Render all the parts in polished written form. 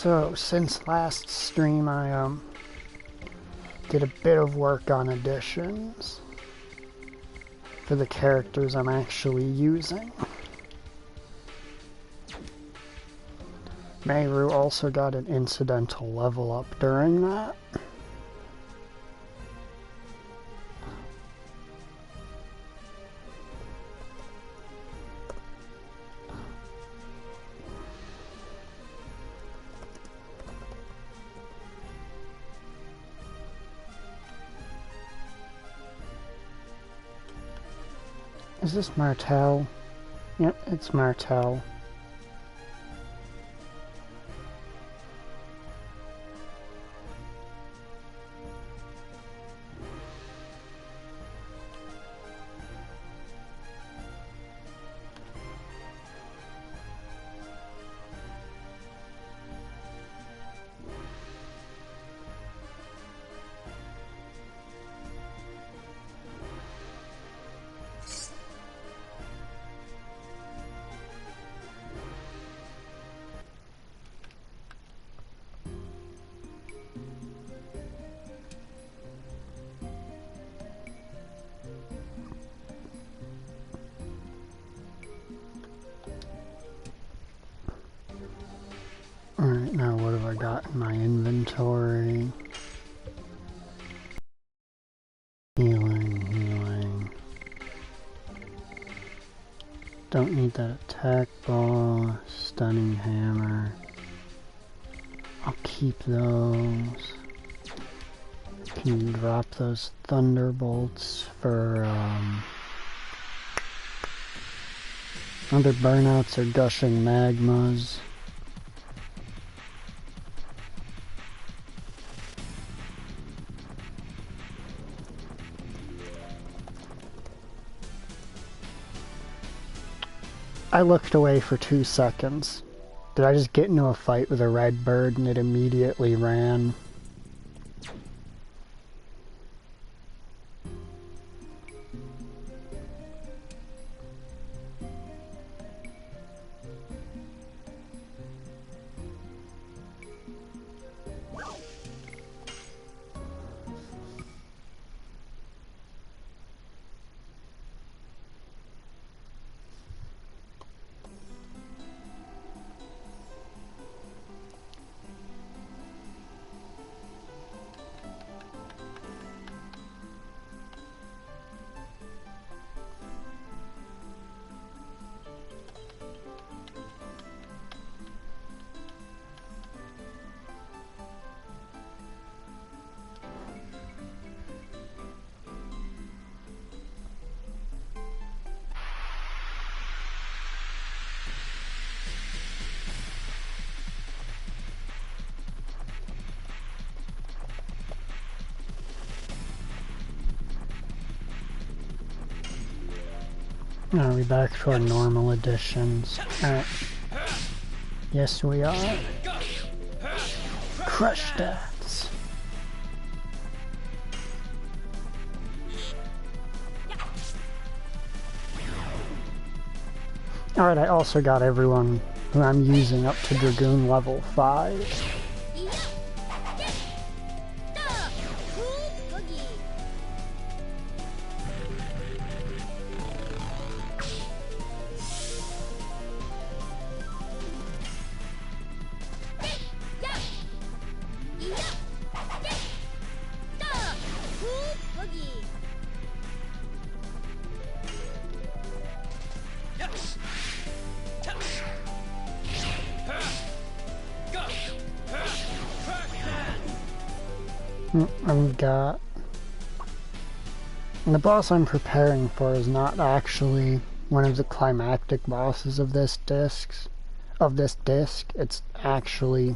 So, since last stream, I did a bit of work on additions for the characters I'm actually using. Mayru also got an incidental level up during that. Is this Martel? Yep, it's Martel. Alright, now what have I got in my inventory? Healing. Don't need that attack ball, stunning hammer. I'll keep those. Can drop those thunderbolts for other burnouts or gushing magmas. I looked away for 2 seconds. Did I just get into a fight with a red bird and it immediately ran? Are we back to our normal additions? Alright. Yes, we are. Crush stats. Alright, I also got everyone who I'm using up to Dragoon level 5. The boss I'm preparing for is not actually one of the climactic bosses of this disc. It's actually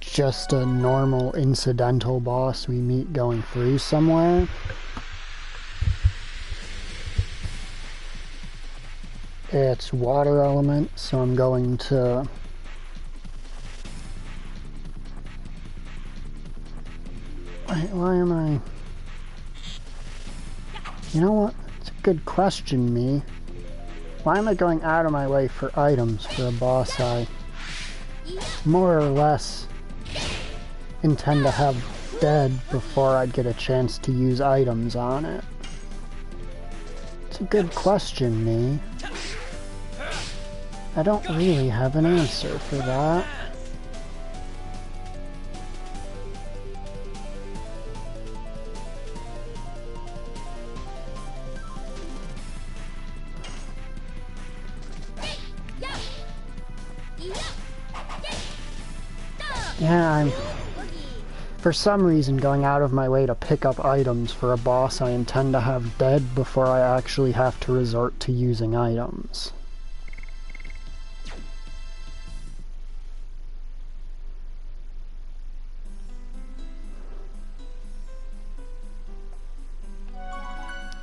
just a normal incidental boss we meet going through somewhere. It's water element, so I'm going to why am I... You know what? It's a good question, me. Why am I going out of my way for items for a boss I more or less intend to have dead before I'd get a chance to use items on it? It's a good question, me. I don't really have an answer for that. Yeah, for some reason, going out of my way to pick up items for a boss I intend to have dead before I actually have to resort to using items.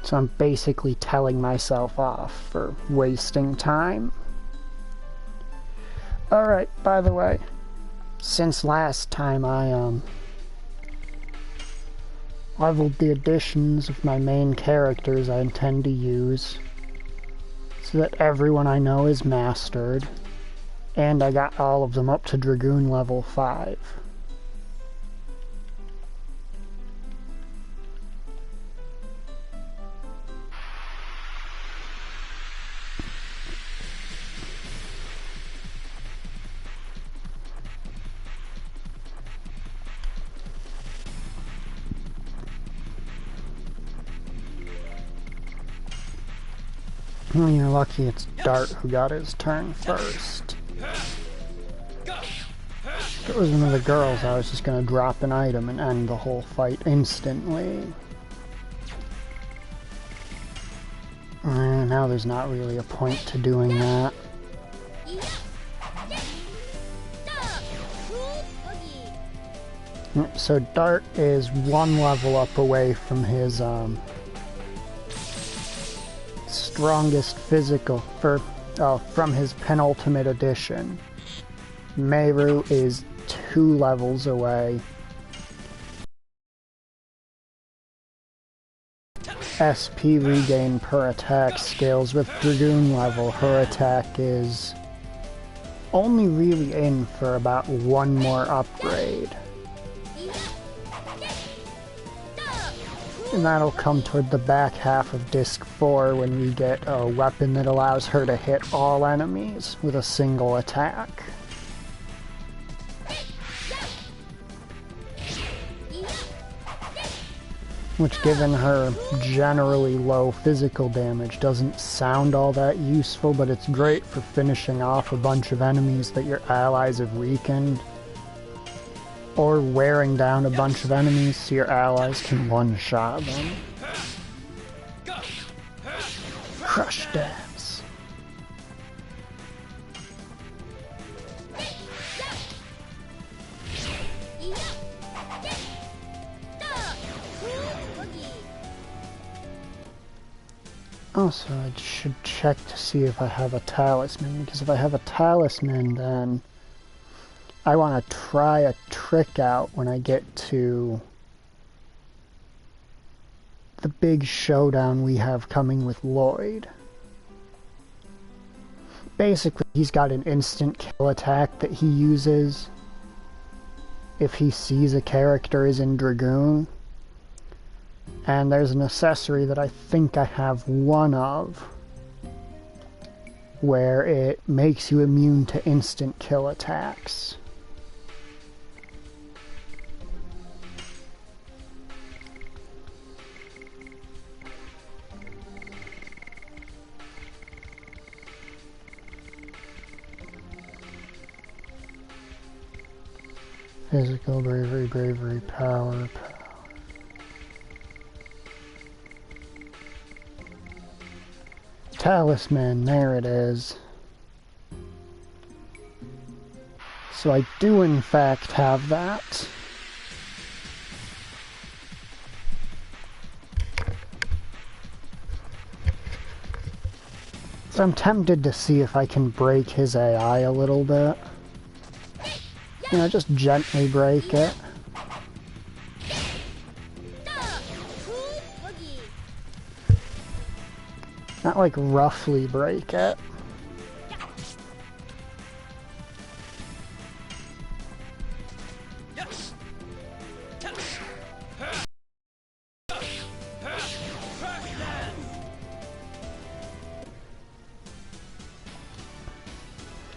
So I'm basically telling myself off for wasting time. Alright, by the way, since last time I leveled the additions of my main characters I intend to use so that everyone I know is mastered, and I got all of them up to Dragoon level 5. You're lucky it's Dart who got his turn first. If it was one of the girls, I was just gonna drop an item and end the whole fight instantly. Now there's not really a point to doing that. So Dart is one level up away from his strongest physical from his penultimate edition. Meru is 2 levels away. SP regain per attack scales with Dragoon level. Her attack is only really in for about 1 more upgrade. And that'll come toward the back half of Disc 4 when we get a weapon that allows her to hit all enemies with a single attack. Which, given her generally low physical damage, doesn't sound all that useful, but it's great for finishing off a bunch of enemies that your allies have weakened. Or wearing down a bunch of enemies so your allies can one-shot them. Crush dance. Also, I should check to see if I have a talisman, because if I have a talisman, then I want to try a trick out when I get to the big showdown we have coming with Lloyd. Basically, he's got an instant kill attack that he uses if he sees a character is in Dragoon. And there's an accessory that I think I have one of, where it makes you immune to instant kill attacks. Physical, bravery, bravery, power, power. Talisman, there it is. So I do in fact have that. So I'm tempted to see if I can break his AI a little bit. You know, just gently break it. Not like roughly break it.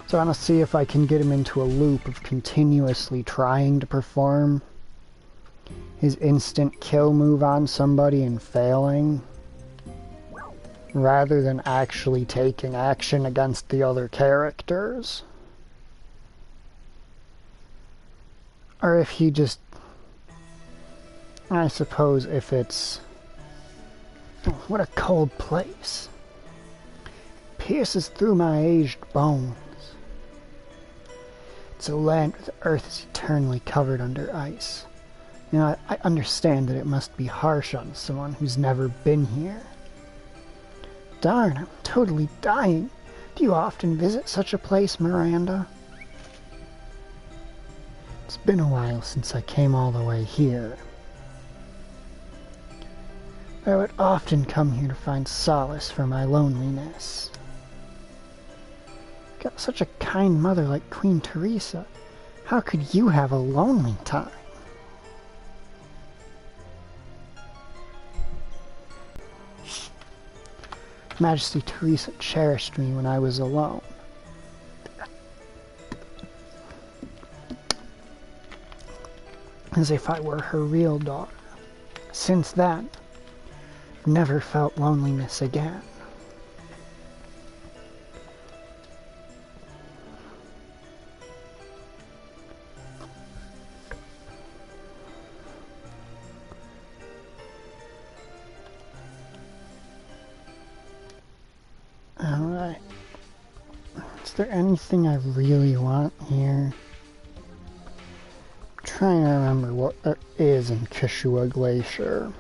So I want to see if I can get him into a loop of continuously trying to perform his instant kill move on somebody and failing, rather than actually taking action against the other characters. Or if he just... I suppose if it's... Oh, what a cold place. Pierces through my aged bones. It's a land where the earth is eternally covered under ice. You know, I understand that it must be harsh on someone who's never been here. Darn, I'm totally dying. Do you often visit such a place, Miranda? It's been a while since I came all the way here. I would often come here to find solace for my loneliness. Got such a kind mother like Queen Teresa. How could you have a lonely time? Majesty Teresa cherished me when I was alone. As if I were her real daughter. Since then, I've never felt loneliness again. Alright. Is there anything I really want here? I'm trying to remember what there is in Kishua Glacier.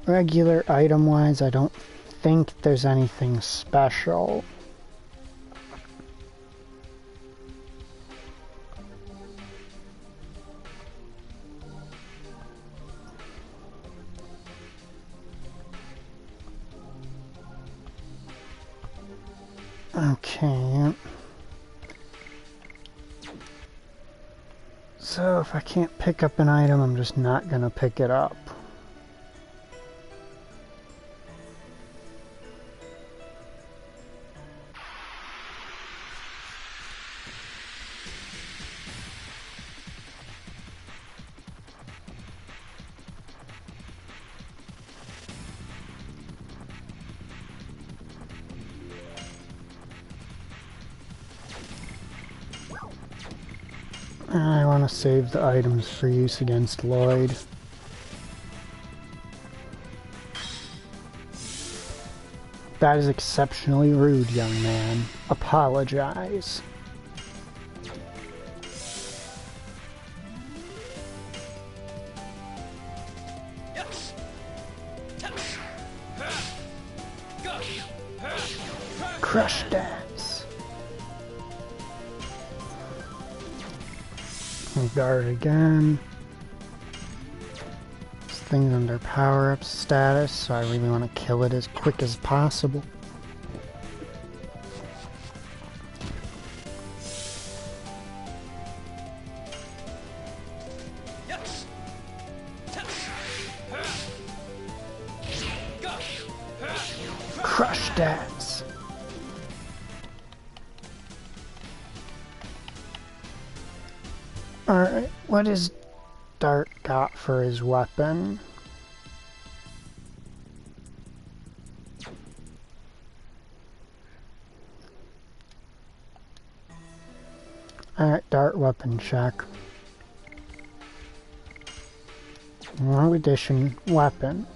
Regular item-wise, I don't think there's anything special. Okay. So if I can't pick up an item, I'm just not gonna pick it up. I want to save the items for use against Lloyd. That is exceptionally rude, young man. Apologize. Crush dance. Guard again. This thing's under power-up status, so I really want to kill it as quick as possible. Crush dance. Alright, what has Dart got for his weapon? Alright, Dart weapon check. New edition weapon.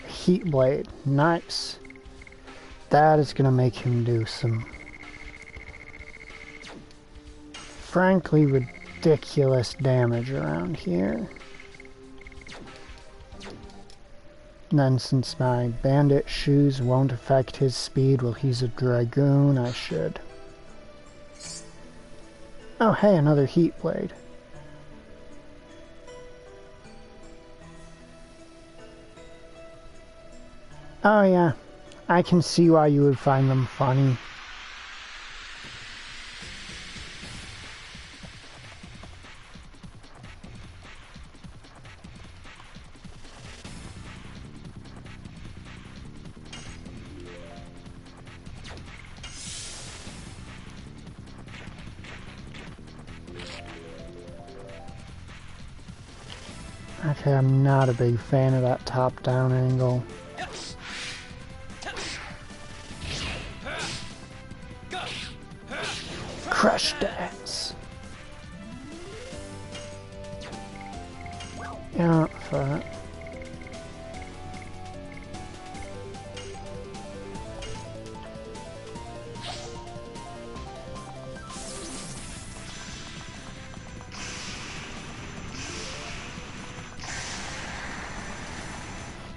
Heat blade. Nice. That is gonna make him do some frankly ridiculous damage around here. And then since my bandit shoes won't affect his speed while he's a dragoon, I should... Oh hey, another heat blade. Oh yeah, I can see why you would find them funny. Okay, I'm not a big fan of that top-down angle. Crush dance. Yeah, fat.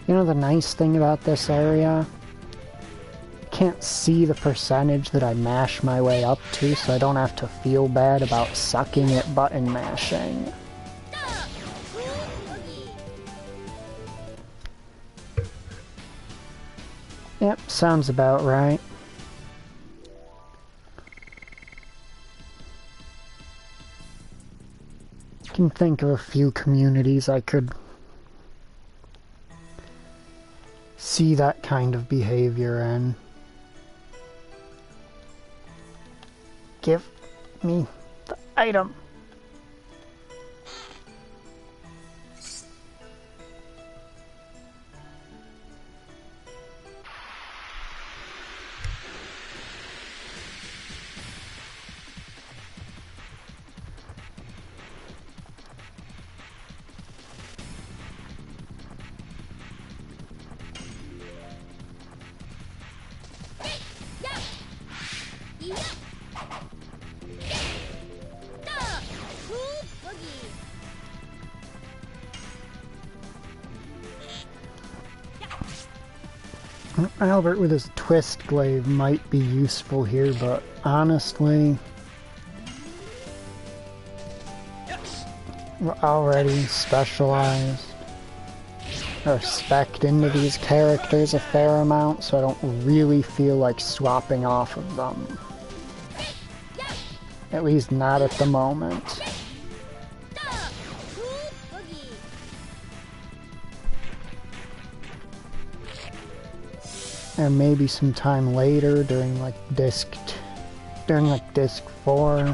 You know the nice thing about this area? I can't see the percentage that I mash my way up to, so I don't have to feel bad about sucking at button mashing. Yep, sounds about right. I can think of a few communities I could see that kind of behavior in. Give me the item. Albert with his twist glaive might be useful here, but honestly, we're already specialized or spec'd into these characters a fair amount, so I don't really feel like swapping off of them. At least not at the moment. And maybe sometime later during like disc 4,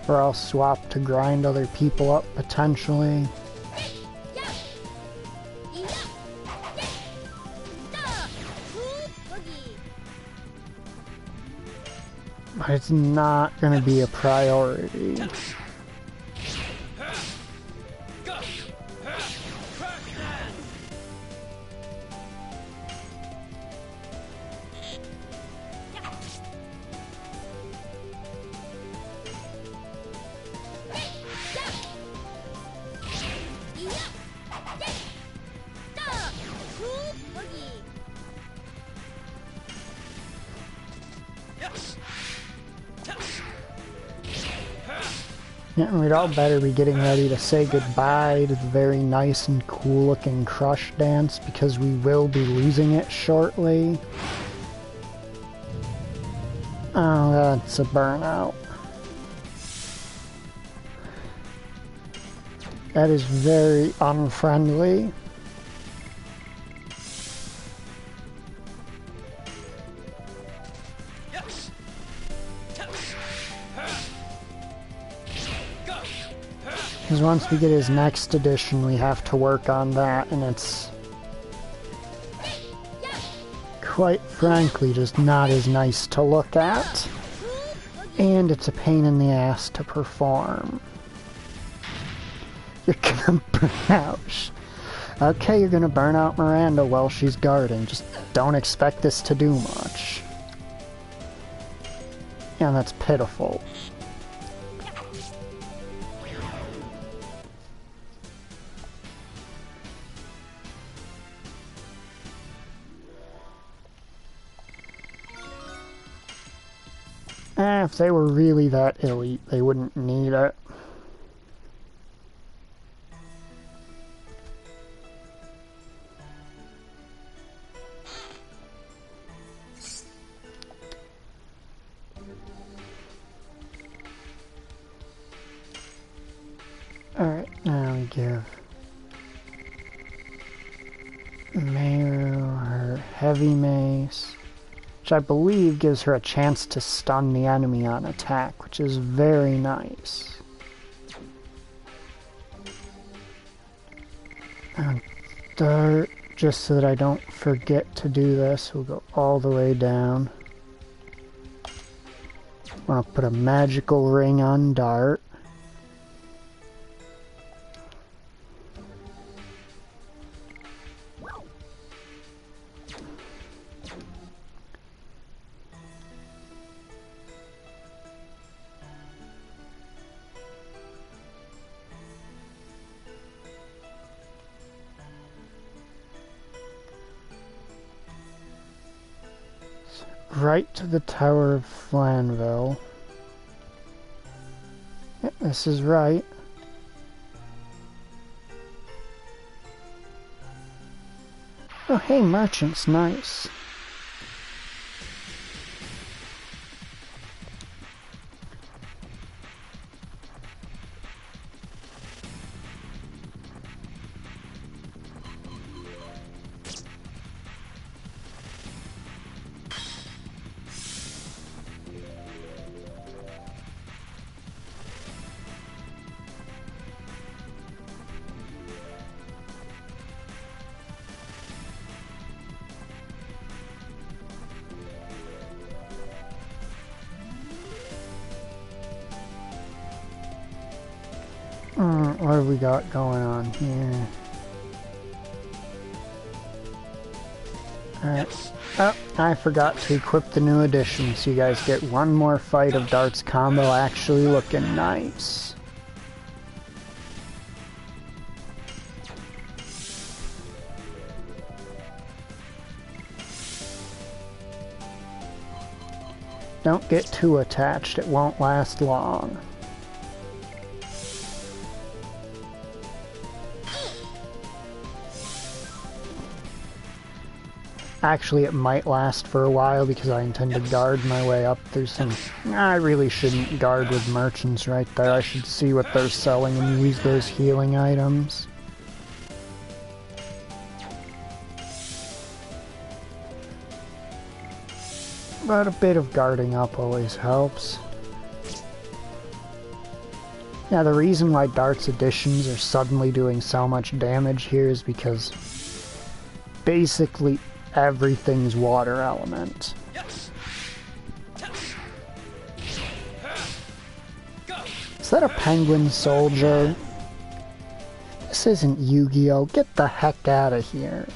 where I'll swap to grind other people up potentially. But it's not going to be a priority. Yeah, we'd all better be getting ready to say goodbye to the very nice and cool looking crush dance, because we will be losing it shortly. Oh, that's a burnout. That is very unfriendly. Because once we get his next edition, we have to work on that, and it's quite frankly just not as nice to look at, and it's a pain in the ass to perform. You're gonna burn out. Okay, you're gonna burn out Miranda while she's guarding. Just don't expect this to do much. And that's pitiful. If they were really that elite, they wouldn't need it. Alright, now we give Meru her heavy mace, which I believe gives her a chance to stun the enemy on attack, which is very nice. And Dart, just so that I don't forget to do this, we'll go all the way down. I'll put a magical ring on Dart. Right to the Tower of Flanville. Yep, this is right. Oh, hey, merchants, nice. What have we got going on here? Alright. Oh, I forgot to equip the new edition, so you guys get one more fight of Dart's combo actually looking nice. Don't get too attached, it won't last long. Actually, it might last for a while because I intend to guard my way up. There's some... I really shouldn't guard with merchants right there. I should see what they're selling and use those healing items. But a bit of guarding up always helps. Yeah, the reason why Dart's additions are suddenly doing so much damage here is because basically everything's water element. Is that a penguin soldier? This isn't Yu-Gi-Oh! Get the heck out of here.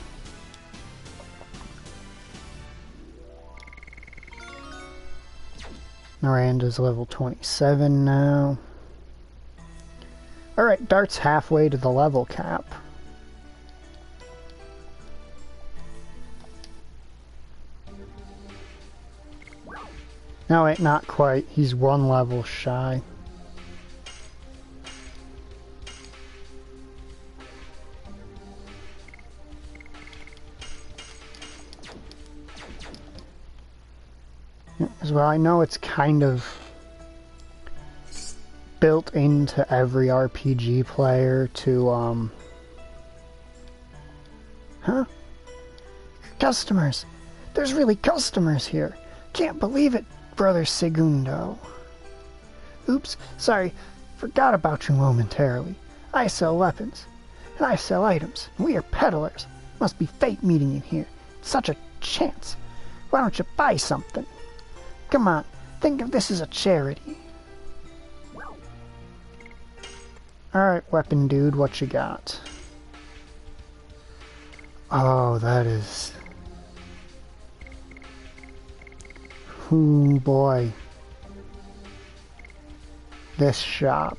Miranda's level 27 now. Alright, Dart's halfway to the level cap. No, wait, not quite. He's one level shy. As well, I know it's kind of built into every RPG player to, Huh? Customers! There's really customers here! Can't believe it, Brother Segundo. Oops, sorry, forgot about you momentarily. I sell weapons, and I sell items. We are peddlers. Must be fate meeting you here. Such a chance. Why don't you buy something? Come on, think of this as a charity. Alright, weapon dude, what you got? Oh, that is... Ooh, boy. This shop.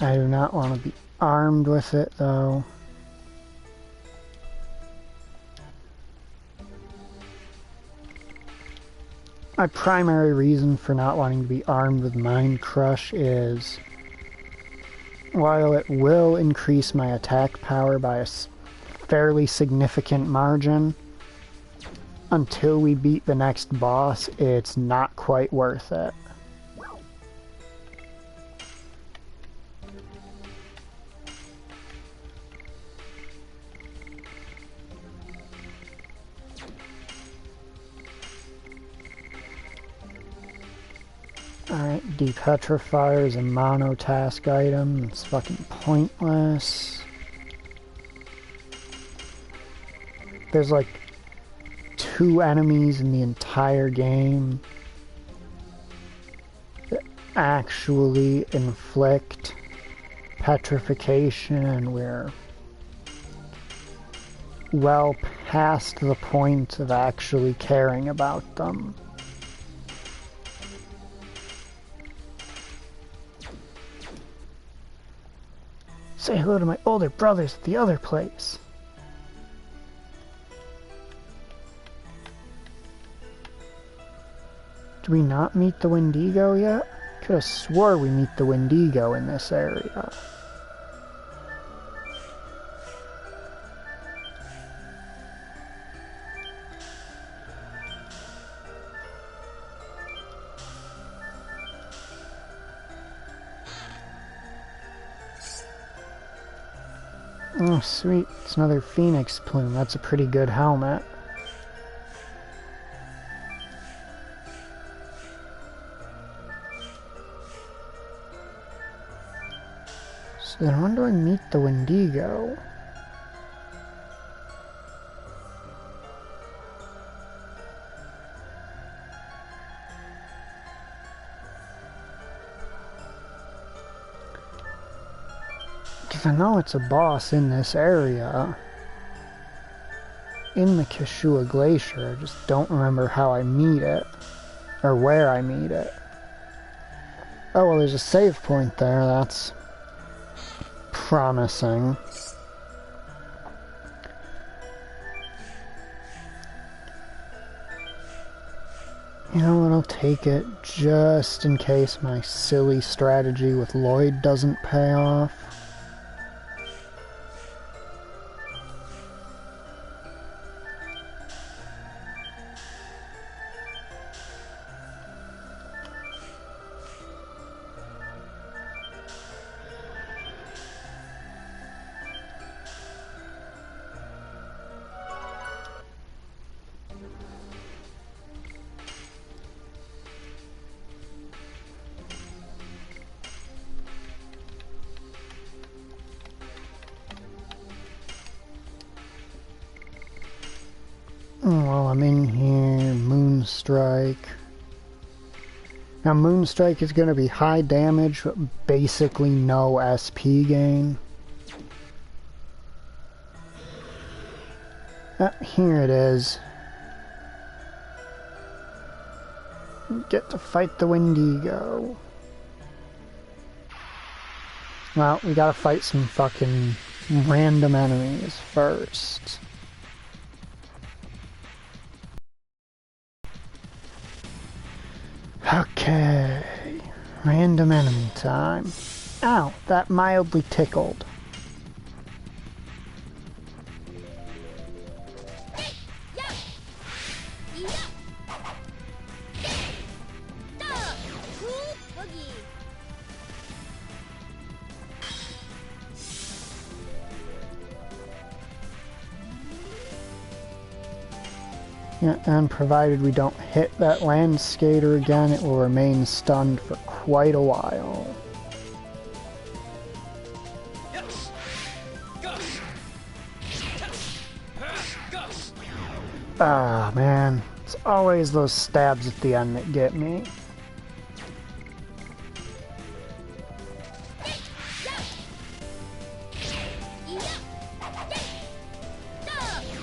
I do not want to be armed with it, though. My primary reason for not wanting to be armed with Mind Crush is, while it will increase my attack power by a fairly significant margin, until we beat the next boss, it's not quite worth it. Alright, Depetrifier is a mono-task item. It's fucking pointless. There's like 2 enemies in the entire game that actually inflict petrification, and we're well past the point of actually caring about them. Say hello to my older brothers at the other place. Do we not meet the Wendigo yet? Could have swore we meet the Wendigo in this area. Oh, sweet. It's another phoenix plume. That's a pretty good helmet. So then when do I meet the Wendigo? Because I know it's a boss in this area. In the Kishua Glacier. I just don't remember how I meet it. Or where I meet it. Oh, well, there's a save point there. That's promising. You know what, I'll take it just in case my silly strategy with Lloyd doesn't pay off. Well, I'm in here, Moonstrike. Now, Moonstrike is going to be high damage, but basically no SP gain. Here it is. Get to fight the Wendigo. Well, we gotta fight some fucking random enemies first. Okay, random enemy time. Ow, that mildly tickled. Yeah, and provided we don't hit that land skater again, it will remain stunned for quite a while. Ah, man. It's always those stabs at the end that get me.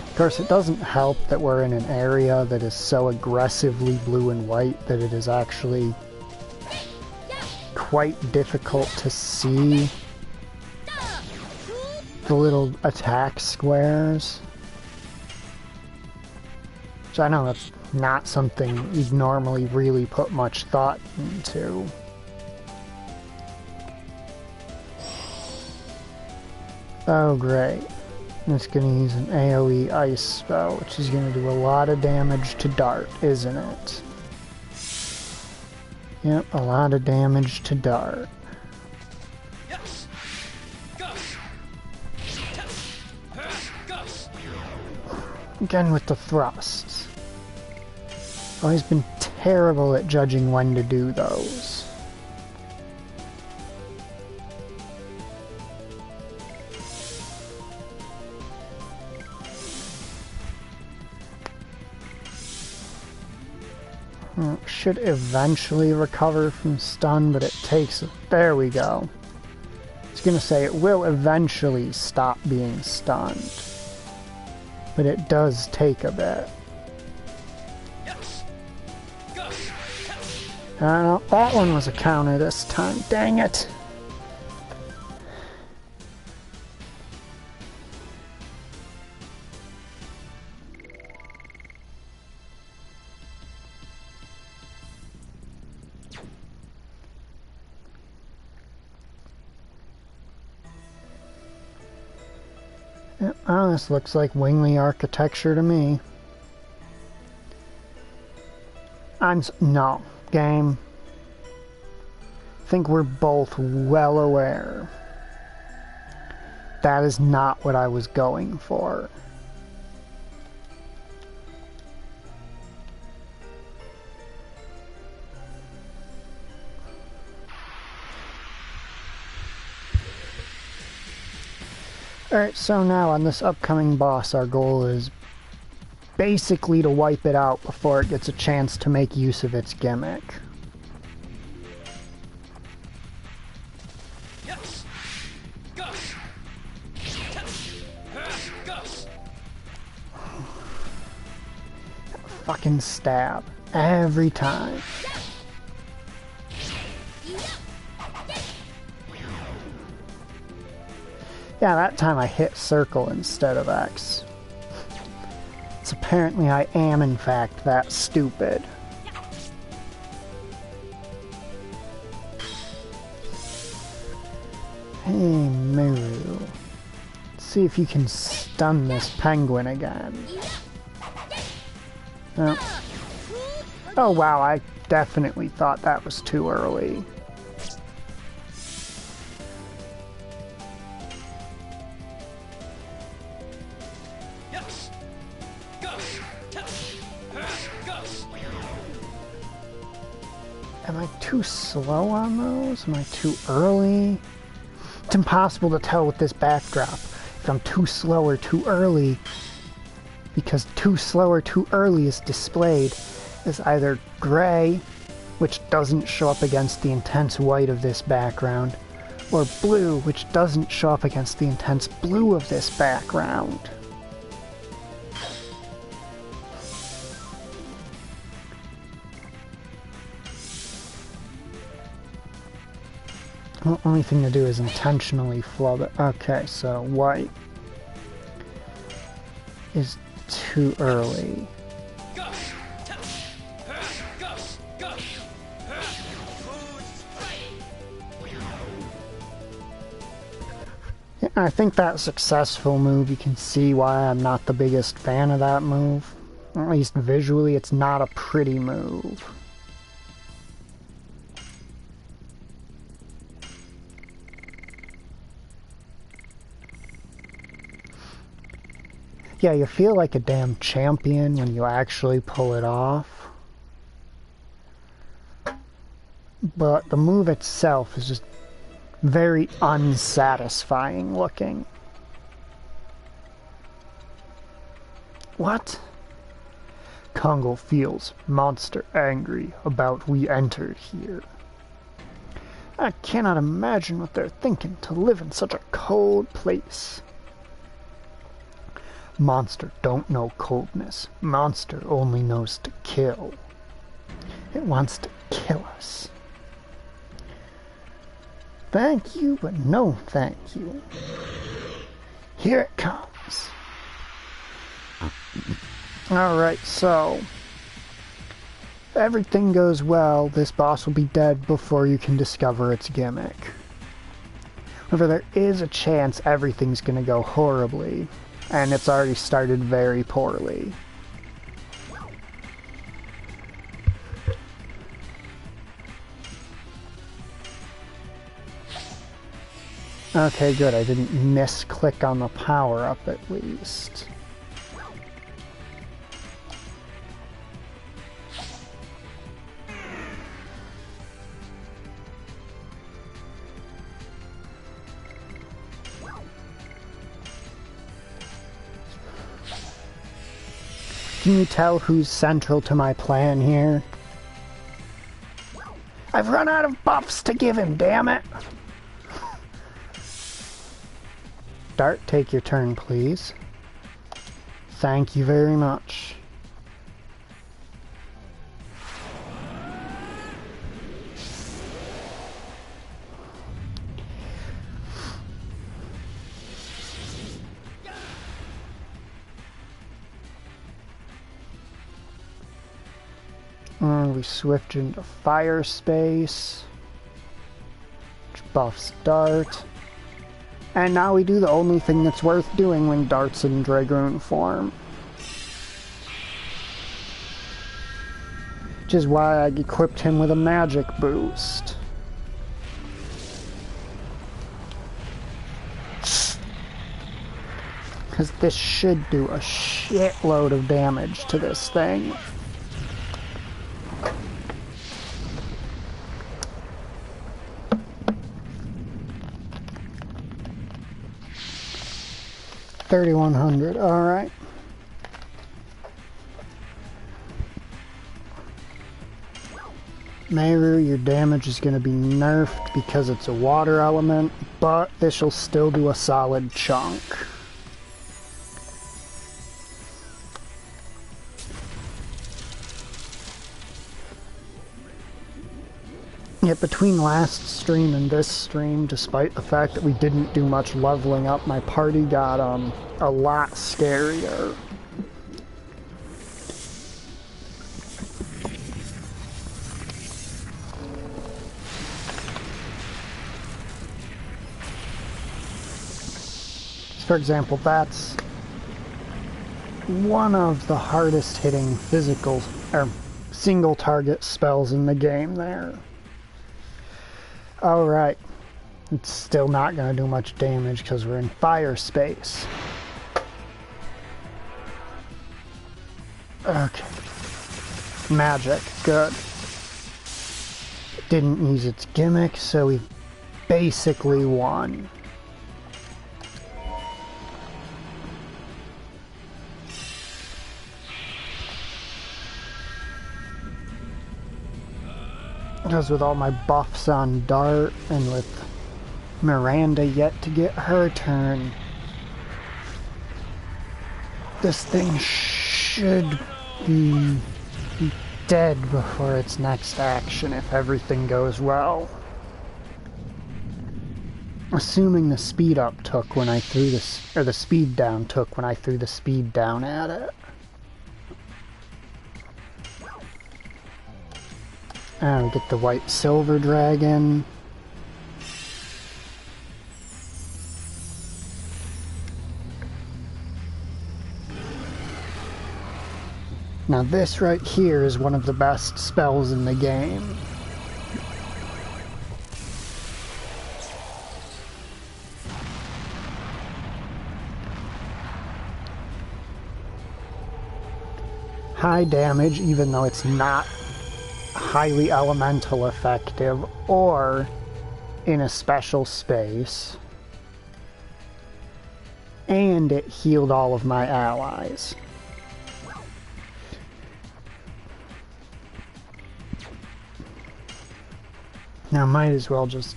Of course, it doesn't help that we're in an area that is so aggressively blue and white that it is actually quite difficult to see the little attack squares. Which I know that's not something you'd normally really put much thought into. Oh, great. And it's going to use an AoE ice spell, which is going to do a lot of damage to Dart, isn't it? Yep, a lot of damage to Dart. Again with the thrusts. Always been terrible at judging when to do those. Should eventually recover from stun, but it takes... There we go. I was gonna say it will eventually stop being stunned. But it does take a bit. No, that one was a counter this time. Dang it! Oh, this looks like Wingly architecture to me. No, game. I think we're both well aware. That is not what I was going for. Alright, so now on this upcoming boss, our goal is basically to wipe it out before it gets a chance to make use of its gimmick. Fucking stab. Every time. Yeah, that time I hit circle instead of X. So apparently I am in fact that stupid. Hey Miru. Let's see if you can stun this penguin again. Oh wow, I definitely thought that was too early. Am I too slow on those? Am I too early? It's impossible to tell with this backdrop if I'm too slow or too early, because too slow or too early is displayed as either gray, which doesn't show up against the intense white of this background, or blue, which doesn't show up against the intense blue of this background. The only thing to do is intentionally flub it. Okay, so white is too early. Yeah, I think that successful move, you can see why I'm not the biggest fan of that move. At least visually, it's not a pretty move. Yeah, you feel like a damn champion when you actually pull it off. But the move itself is just very unsatisfying looking. What? Kongo feels monster angry about we entered here. I cannot imagine what they're thinking to live in such a cold place. Monster don't know coldness. Monster only knows to kill. It wants to kill us. Thank you, but no thank you. Here it comes. Alright, so if everything goes well, this boss will be dead before you can discover its gimmick. However, there is a chance everything's gonna go horribly. and it's already started very poorly. Okay, good. I didn't misclick on the power-up at least. Can you tell who's central to my plan here? I've run out of buffs to give him, damn it! Dart, take your turn, please. Thank you very much. We swift into fire space, which buffs Dart. And now we do the only thing that's worth doing when Dart's in Dragoon form. Which is why I equipped him with a magic boost. Because this should do a shitload of damage to this thing. $3,100, alright. Meru, your damage is going to be nerfed because it's a water element, but this will still do a solid chunk. Yet between last stream and this stream, despite the fact that we didn't do much leveling up, my party got a lot scarier. For example, that's one of the hardest hitting physical or single target spells in the game there. Alright, it's still not going to do much damage because we're in fire space. Okay. Magic, good. Didn't use its gimmick, so we basically won. Because with all my buffs on Dart and with Miranda yet to get her turn, this thing should be dead before its next action if everything goes well. Assuming the speed up took when I threw this, or the speed down took when I threw the speed down at it. And we get the white silver dragon. Now this right here is one of the best spells in the game. High damage, even though it's not highly elemental effective or in a special space, and it healed all of my allies. Now might as well just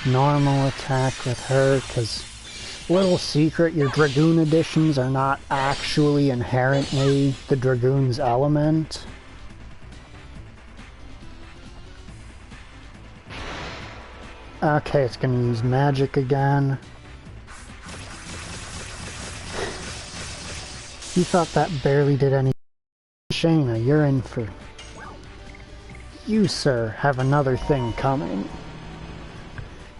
normal attack with her, because little secret, your Dragoon editions are not actually inherently the Dragoon's element. Okay, it's gonna use magic again. You thought that barely did any. Shayna, you're in for... You, sir, have another thing coming.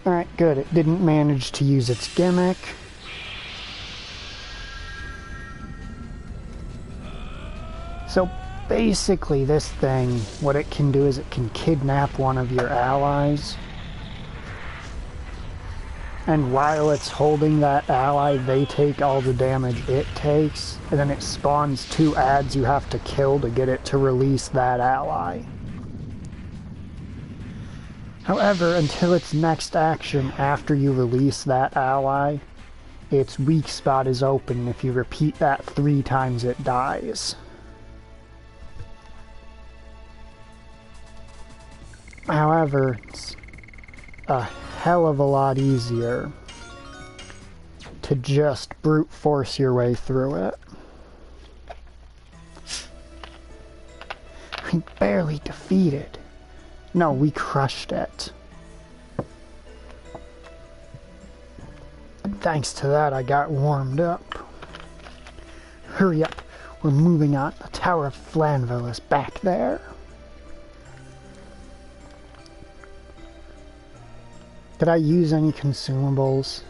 Alright, good. It didn't manage to use its gimmick. So basically this thing, what it can do is it can kidnap one of your allies. And while it's holding that ally, they take all the damage it takes, and then it spawns 2 adds you have to kill to get it to release that ally. However, until its next action after you release that ally, its weak spot is open. If you repeat that 3 times, it dies. However, it's a hell of a lot easier to just brute force your way through it. We barely defeated. No, we crushed it. Thanks to that, I got warmed up. Hurry up, we're moving on. The Tower of Flanville is back there. Did I use any consumables?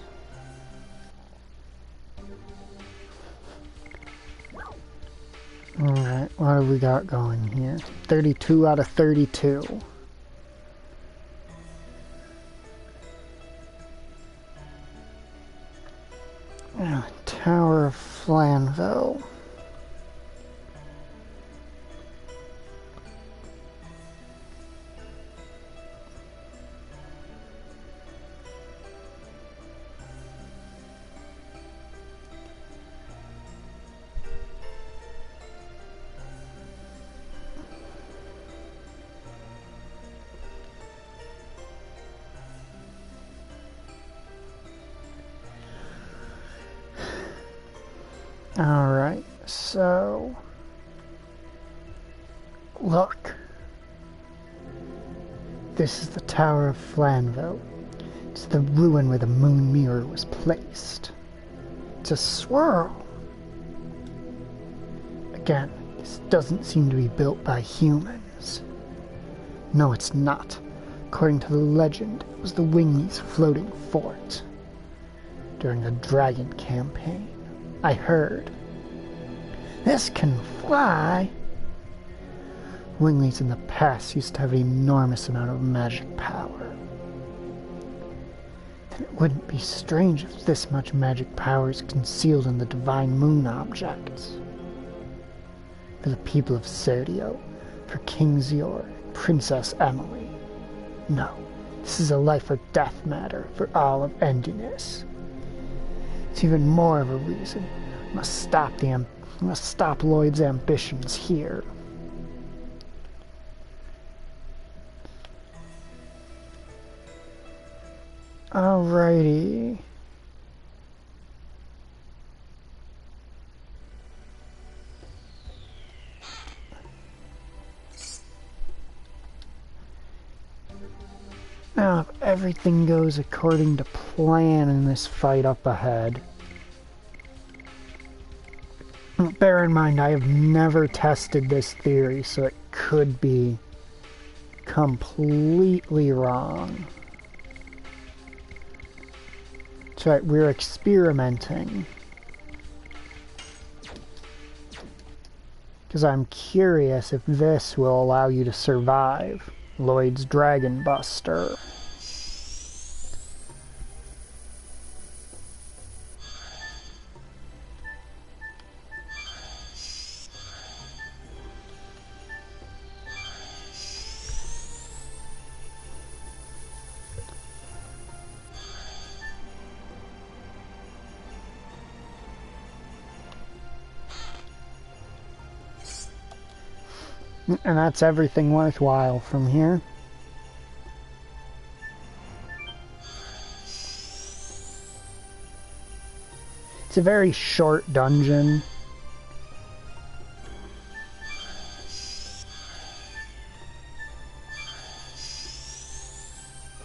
Alright, what have we got going here? 32 out of 32. Tower of Flanville. Alright, so look. This is the Tower of Flanville. It's the ruin where the moon mirror was placed. It's a swirl. Again, this doesn't seem to be built by humans. No, it's not. According to the legend, it was the Winglies' floating fort during the Dragon campaign. I heard. This can fly. Winglies in the past used to have an enormous amount of magic power. Then it wouldn't be strange if this much magic power is concealed in the divine moon objects. For the people of Serdio, for King Zior, and Princess Emily. No, this is a life or death matter for all of Endiness. It's even more of a reason. I must stop Lloyd's ambitions here. Alrighty. Now, if everything goes according to plan in this fight up ahead. Bear in mind, I have never tested this theory, so it could be completely wrong. That's right, we're experimenting. Because I'm curious if this will allow you to survive Lloyd's Dragon Buster. And that's everything worthwhile from here. It's a very short dungeon.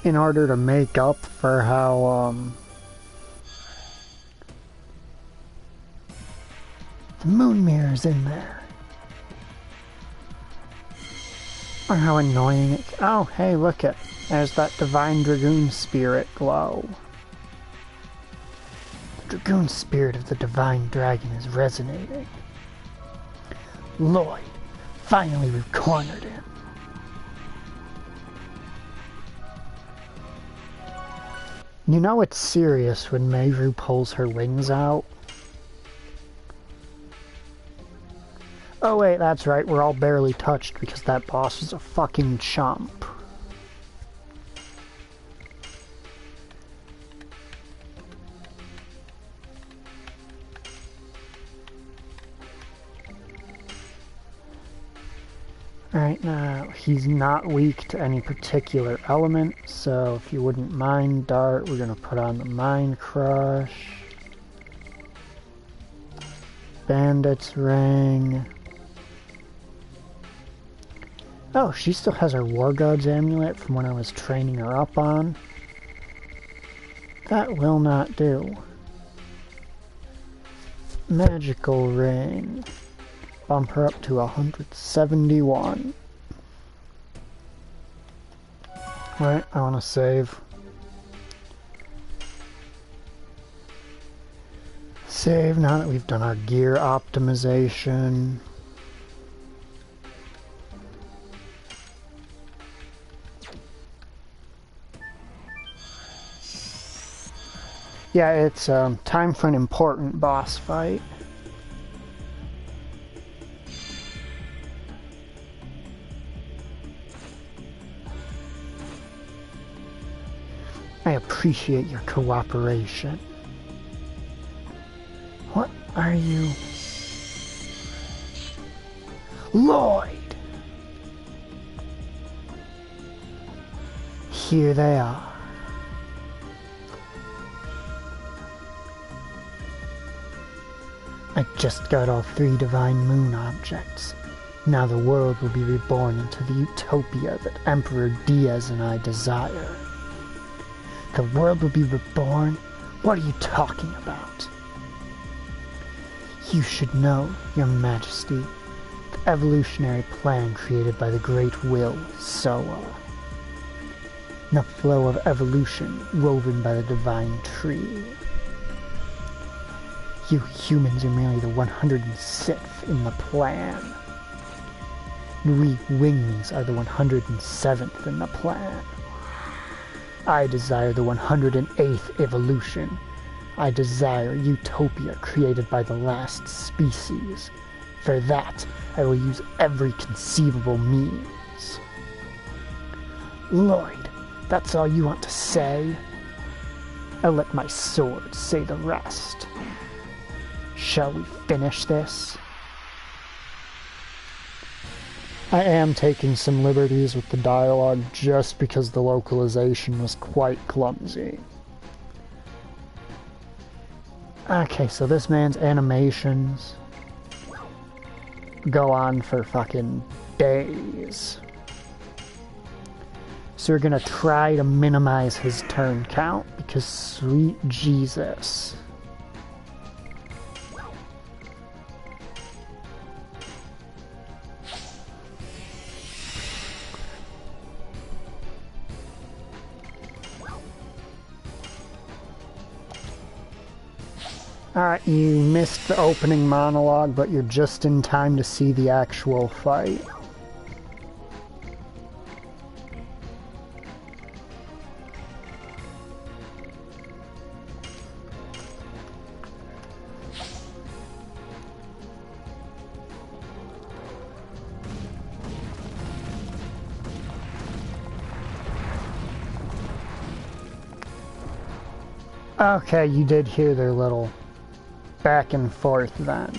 In order to make up for how, the moon mirror's in there. Or how annoying it... Oh, hey, look it. There's that Divine Dragoon Spirit glow. The Dragoon Spirit of the Divine Dragon is resonating. Lloyd, Finally, we've cornered him. You know it's serious when Meru pulls her wings out. Oh wait, that's right, we're all barely touched because that boss was a fucking chump. Alright, now, he's not weak to any particular element, so if you wouldn't mind, Dart, we're gonna put on the Mind Crush. Bandit's Ring. Oh, she still has her War God's Amulet from when I was training her up on. That will not do. Magical Ring. Bump her up to 171. Right, I want to save. Save now that we've done our gear optimization. Yeah, it's time for an important boss fight. I appreciate your cooperation. What are you? Lloyd! Here they are. I just got all 3 divine moon objects. Now the world will be reborn into the utopia that Emperor Diaz and I desire. The world will be reborn? What are you talking about? You should know, Your Majesty, the evolutionary plan created by the Great Will, Soa. The flow of evolution woven by the divine tree. You humans are merely the 106th in the plan. We wings are the 107th in the plan. I desire the 108th evolution. I desire utopia created by the last species. For that, I will use every conceivable means. Lloyd, that's all you want to say? I'll let my sword say the rest. Shall we finish this? I am taking some liberties with the dialogue just because the localization was quite clumsy. Okay, so this man's animations go on for fucking days. So we're gonna try to minimize his turn count because sweet Jesus. Alright, you missed the opening monologue, but you're just in time to see the actual fight. Okay, you did hear their little back and forth then.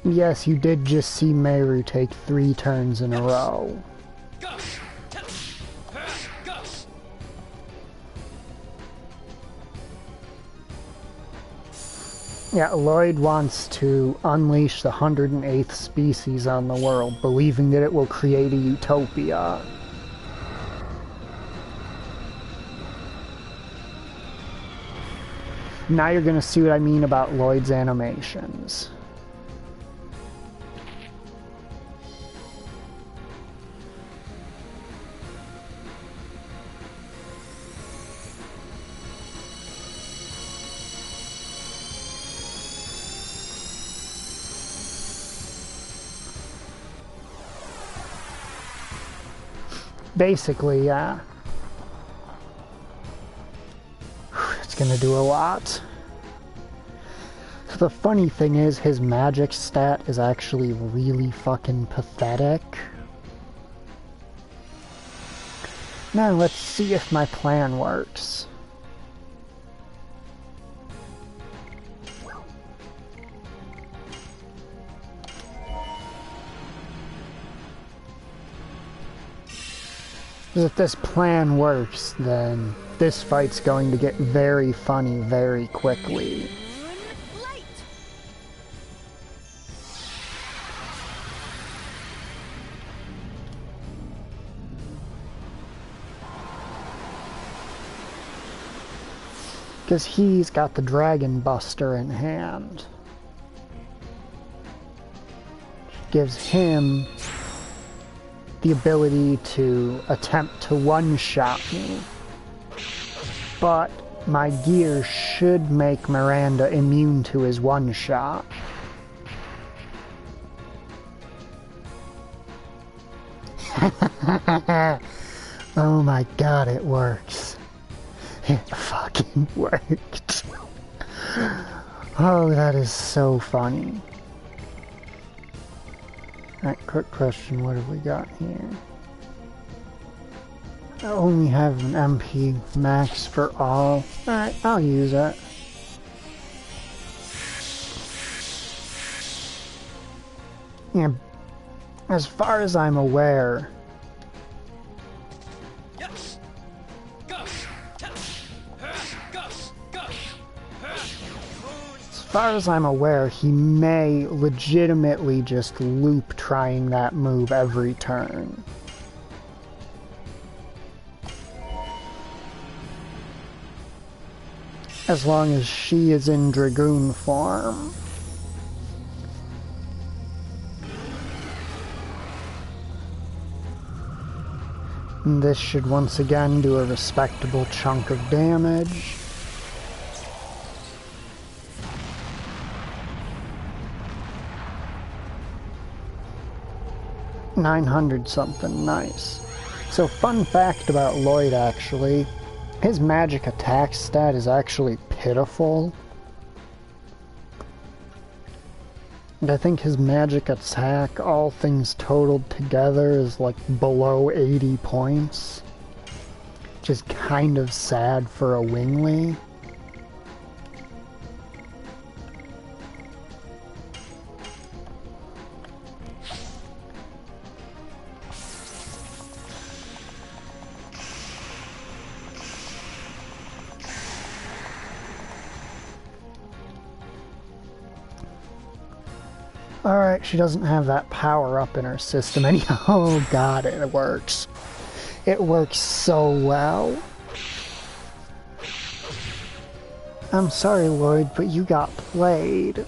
Yes, you did just see Meru take 3 turns in a row. Yeah, Lloyd wants to unleash the 108th species on the world, believing that it will create a utopia. Now you're gonna see what I mean about Lloyd's animations. Basically, yeah. It's gonna do a lot. So the funny thing is, his magic stat is actually really fucking pathetic. Now let's see if my plan works. If this plan works, then this fight's going to get very funny very quickly. Because he's got the Dragon Buster in hand. Gives him the ability to attempt to one-shot me. But my gear should make Miranda immune to his one-shot. Oh my god, it works. It fucking worked. Oh, that is so funny. Alright, quick question, what have we got here? I only have an MP max for all. Alright, I'll use it. Yeah, as far as I'm aware, he may legitimately just loop trying that move every turn. As long as she is in Dragoon form. And this should once again do a respectable chunk of damage. $900 something, nice. So fun fact about Lloyd actually, his magic attack stat is actually pitiful. And I think his magic attack, all things totaled together, is like below 80 points. Which is kind of sad for a wingly. Alright, she doesn't have that power up in her system anyhow. Oh god, it works. It works so well. I'm sorry, Lloyd, but you got played.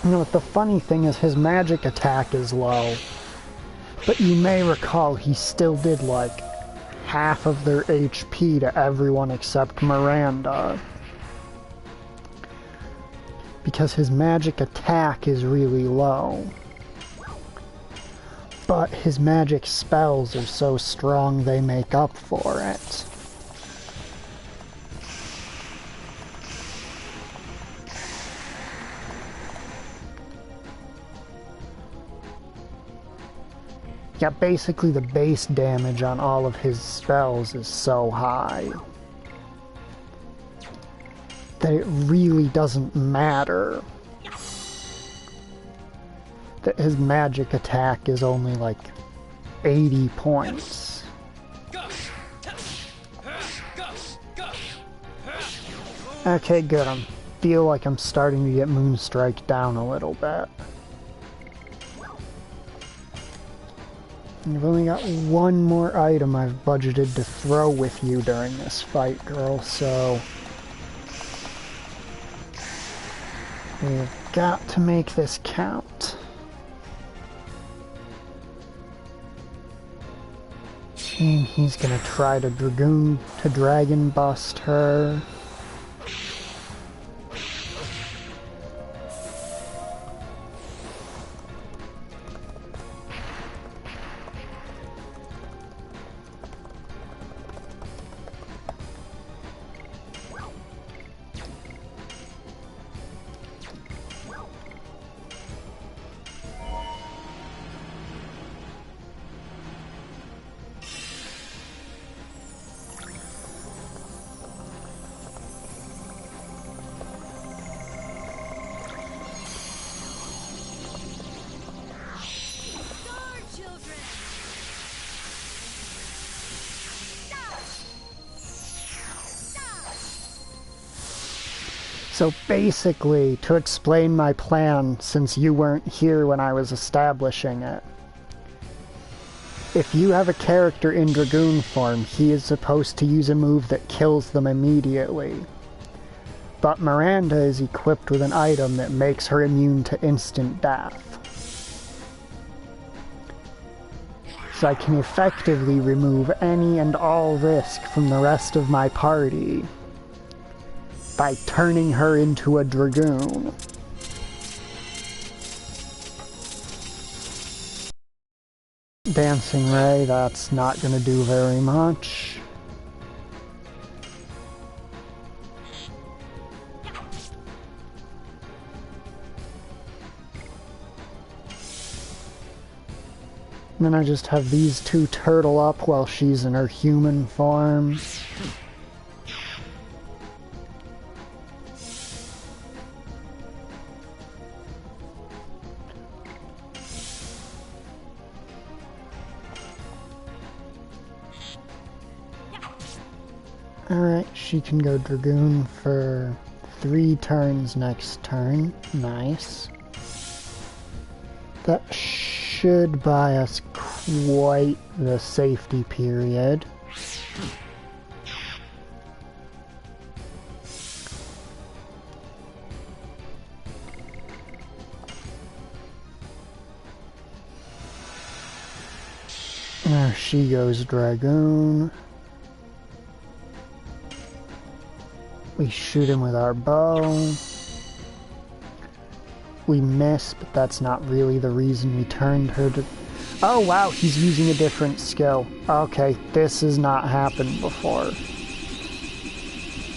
You know, the funny thing is his magic attack is low, but you may recall he still did like half of their HP to everyone except Miranda. Because his magic attack is really low. But his magic spells are so strong they make up for it. Yeah, basically the base damage on all of his spells is so high that it really doesn't matter that his magic attack is only like 80 points. Okay, good. I feel like I'm starting to get Moonstrike down a little bit. You've only got one more item I've budgeted to throw with you during this fight, girl, so we've got to make this count. And he's gonna try to Dragon Bust her. So basically, to explain my plan, since you weren't here when I was establishing it, if you have a character in Dragoon form, he is supposed to use a move that kills them immediately. But Miranda is equipped with an item that makes her immune to instant death. So I can effectively remove any and all risk from the rest of my party by turning her into a Dragoon. Dancing Ray, that's not gonna do very much. And then I just have these two turtle up while she's in her human form. Alright, she can go Dragoon for 3 turns next turn. Nice. That should buy us quite the safety period. There she goes Dragoon. We shoot him with our bow. We miss, but that's not really the reason we turned her to... Oh wow, he's using a different skill. Okay, this has not happened before.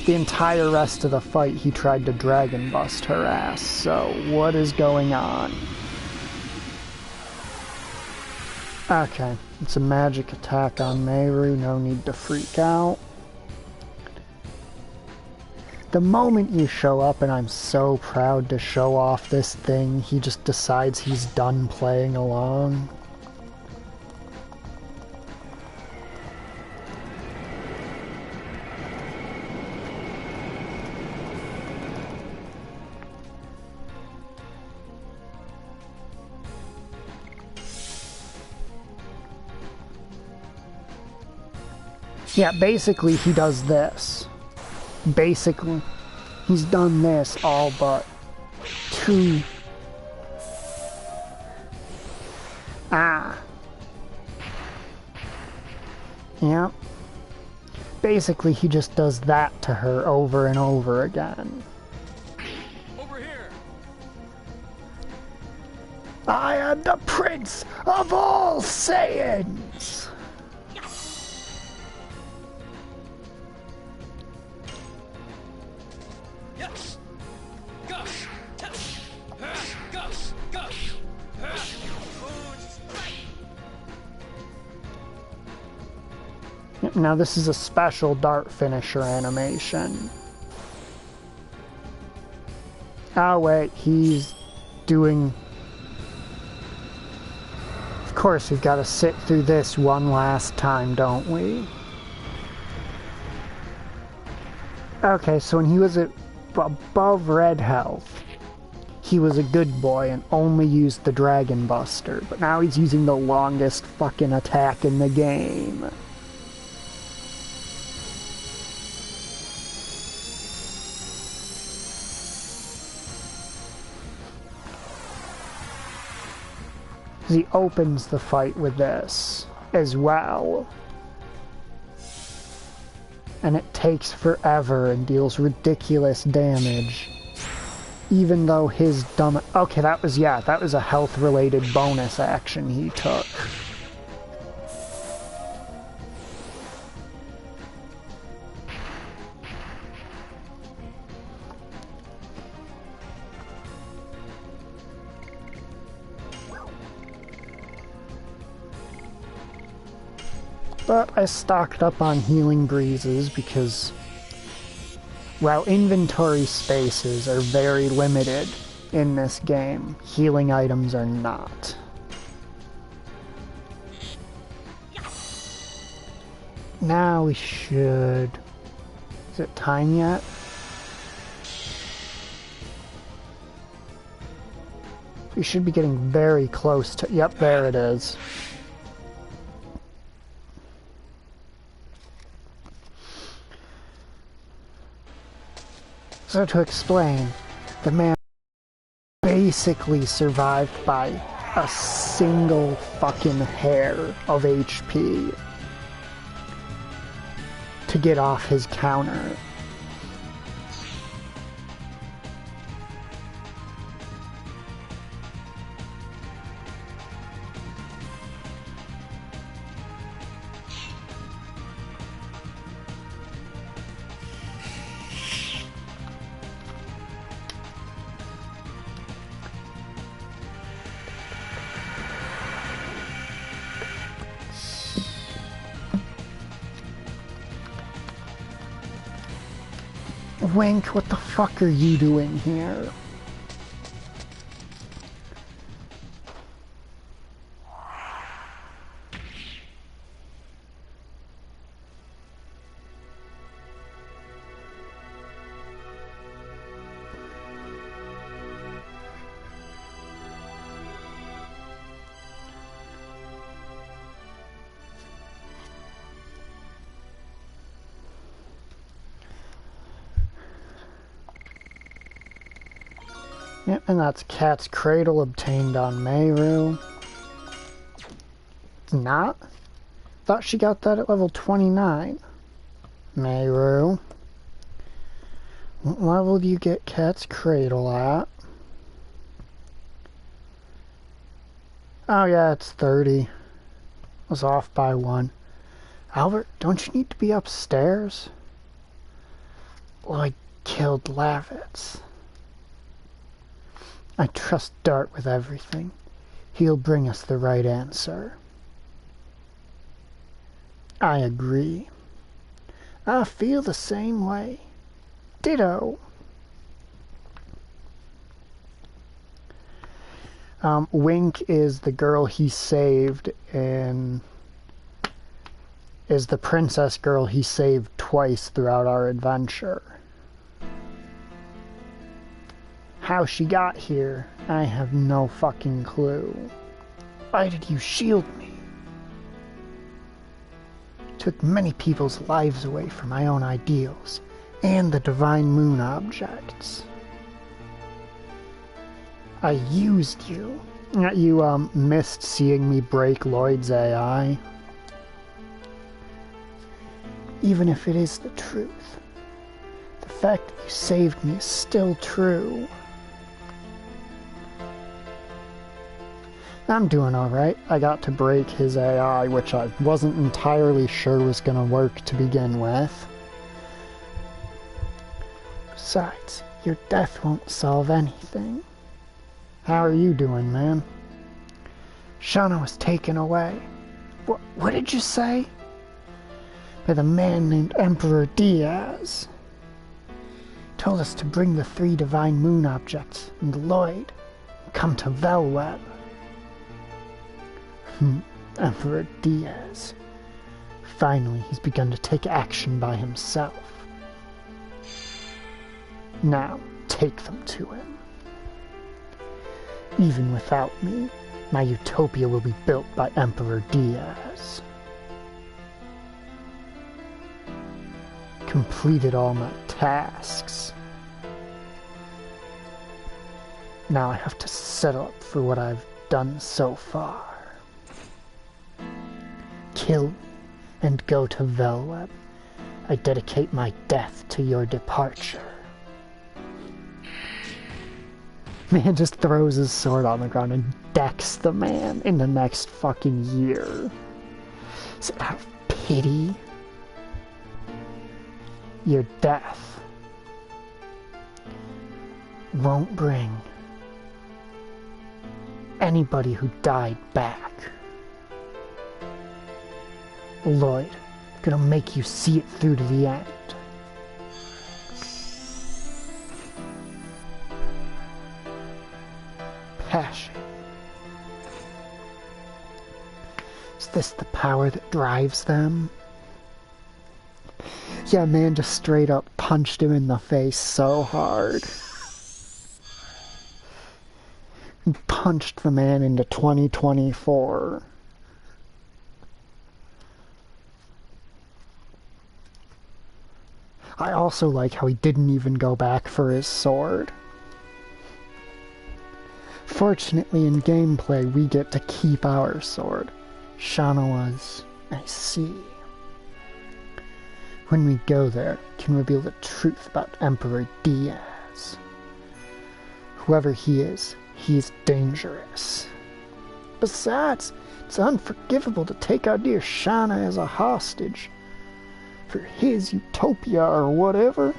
The entire rest of the fight he tried to Dragon Bust her ass, so what is going on? Okay, it's a magic attack on Meru, no need to freak out. The moment you show up, and I'm so proud to show off this thing, he just decides he's done playing along. Yeah, basically he does this. Basically, he's done this all but 2. Yep. Basically, he just does that to her over and over again. Over here. I am the Prince of all Saiyans! Now this is a special dart finisher animation. Oh wait, he's doing... Of course we've got to sit through this one last time, don't we? Okay, so when he was at above red health, he was a good boy and only used the Dragon Buster, but now he's using the longest fucking attack in the game. He opens the fight with this as well. And it takes forever and deals ridiculous damage. Even though his dumb... Okay, that was a health-related bonus action he took. But I stocked up on healing breezes because, while inventory spaces are very limited in this game, healing items are not. Now we should... Is it time yet? We should be getting very close to... Yep, there it is. So to explain, the man basically survived by a single fucking hair of HP to get off his counter. Wink, what the fuck are you doing here? Yep, and that's Cat's Cradle obtained on Meru. It's not? Thought she got that at level 29. Meru. What level do you get Cat's Cradle at? Oh yeah, it's 30. Was off by 1. Albert, don't you need to be upstairs? Lloyd killed Lavitz. I trust Dart with everything. He'll bring us the right answer. I agree. I feel the same way. Ditto. Wink is the girl he saved and is the princess girl he saved twice throughout our adventure. How she got here, I have no fucking clue. Why did you shield me? Took many people's lives away for my own ideals, and the Divine Moon objects. I used you. You, missed seeing me break Lloyd's AI. Even if it is the truth, the fact that you saved me is still true. I'm doing alright. I got to break his AI, which I wasn't entirely sure was gonna work to begin with. Besides, your death won't solve anything. How are you doing, man? Shauna was taken away. What did you say? by the man named Emperor Diaz. He told us to bring the 3 divine moon objects and Lloyd and come to Velweb. Emperor Diaz. Finally, he's begun to take action by himself. Now, take them to him. Even without me, my utopia will be built by Emperor Diaz. Completed all my tasks. Now I have to settle up for what I've done so far. Kill and go to Velweb. I dedicate my death to your departure. Man just throws his sword on the ground and decks the man in the next fucking year. Is it out of pity? Your death won't bring anybody who died back. Lloyd, I'm gonna make you see it through to the end. Passion. Is this the power that drives them? Yeah, man just straight up punched him in the face so hard. He punched the man into 2024. I also like how he didn't even go back for his sword. Fortunately, in gameplay, we get to keep our sword. Shanawa's, I see. When we go there, we can reveal the truth about Emperor Diaz. Whoever he is dangerous. Besides, it's unforgivable to take our dear Shana as a hostage for his utopia or whatever.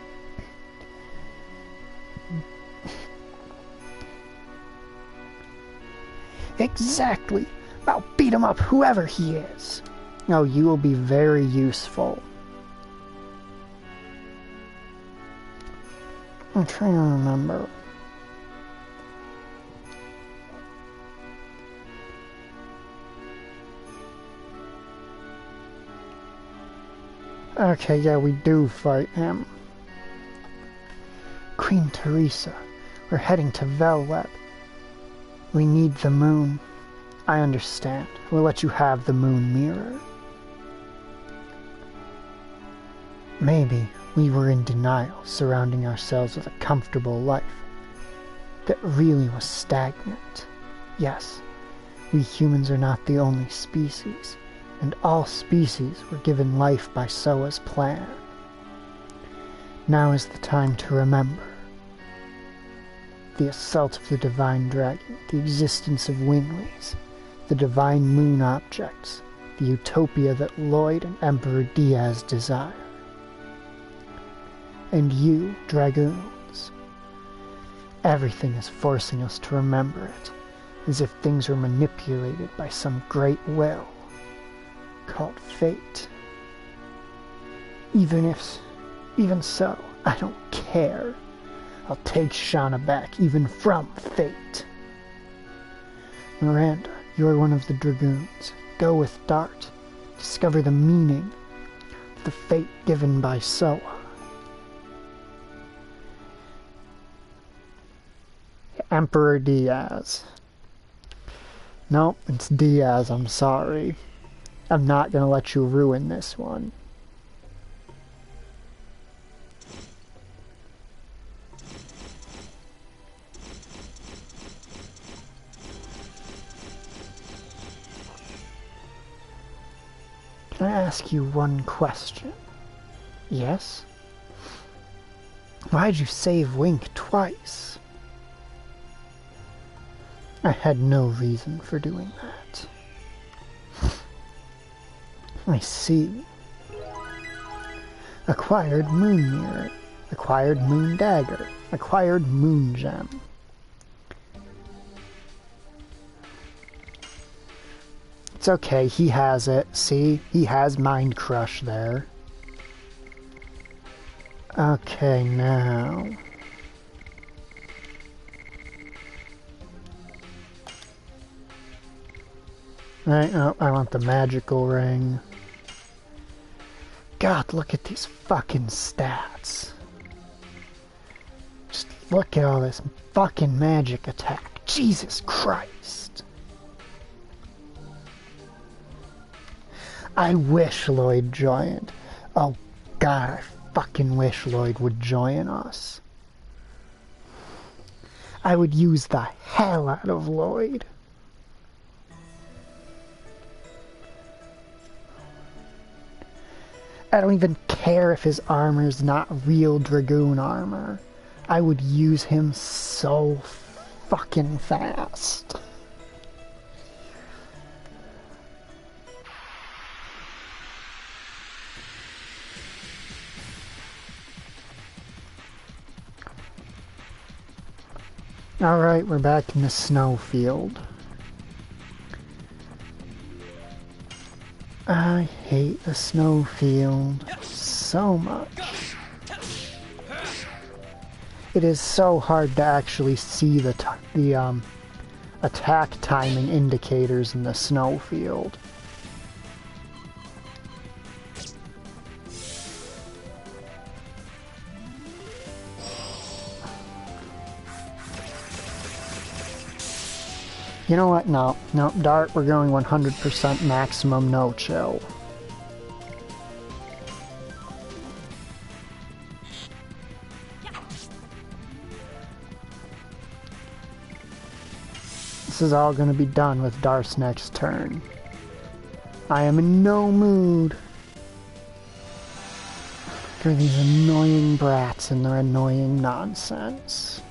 Exactly. I'll beat him up, whoever he is. Oh, you will be very useful. I'm trying to remember. Okay, yeah, we do fight him. Queen Teresa, we're heading to Velweb. We need the moon. I understand. We'll let you have the moon mirror. Maybe we were in denial, surrounding ourselves with a comfortable life that really was stagnant. Yes, we humans are not the only species, and all species were given life by Soa's plan. Now is the time to remember. The assault of the divine dragon, the existence of Winleys, the divine moon objects, the utopia that Lloyd and Emperor Diaz desire. And you, dragoons. Everything is forcing us to remember it, as if things were manipulated by some great will called fate. Even so, I don't care. I'll take Shana back, even from fate. Miranda, you're one of the dragoons. Go with Dart. Discover the meaning of the fate given by Soa. Emperor Diaz. Nope, it's Diaz, I'm sorry. I'm not gonna let you ruin this one. Can I ask you one question? Yes? Why'd you save Wink twice? I had no reason for doing that. I see. Acquired moon mirror. Acquired moon dagger. Acquired moon gem. It's okay, he has it. See? He has Mind Crush there. Okay, now... Right, oh, I want the magical ring. God, look at these fucking stats. Just look at all this fucking magic attack. Jesus Christ. I wish Lloyd joined. Oh God, I fucking wish Lloyd would join us. I would use the hell out of Lloyd. I don't even care if his armor's not real Dragoon armor. I would use him so fucking fast. Alright, we're back in the snowfield. I hate the snowfield so much. It is so hard to actually see the attack timing indicators in the snowfield. You know what? No, Dart, we're going 100% maximum no chill. This is all going to be done with Dart's next turn. I am in no mood for these annoying brats and their annoying nonsense.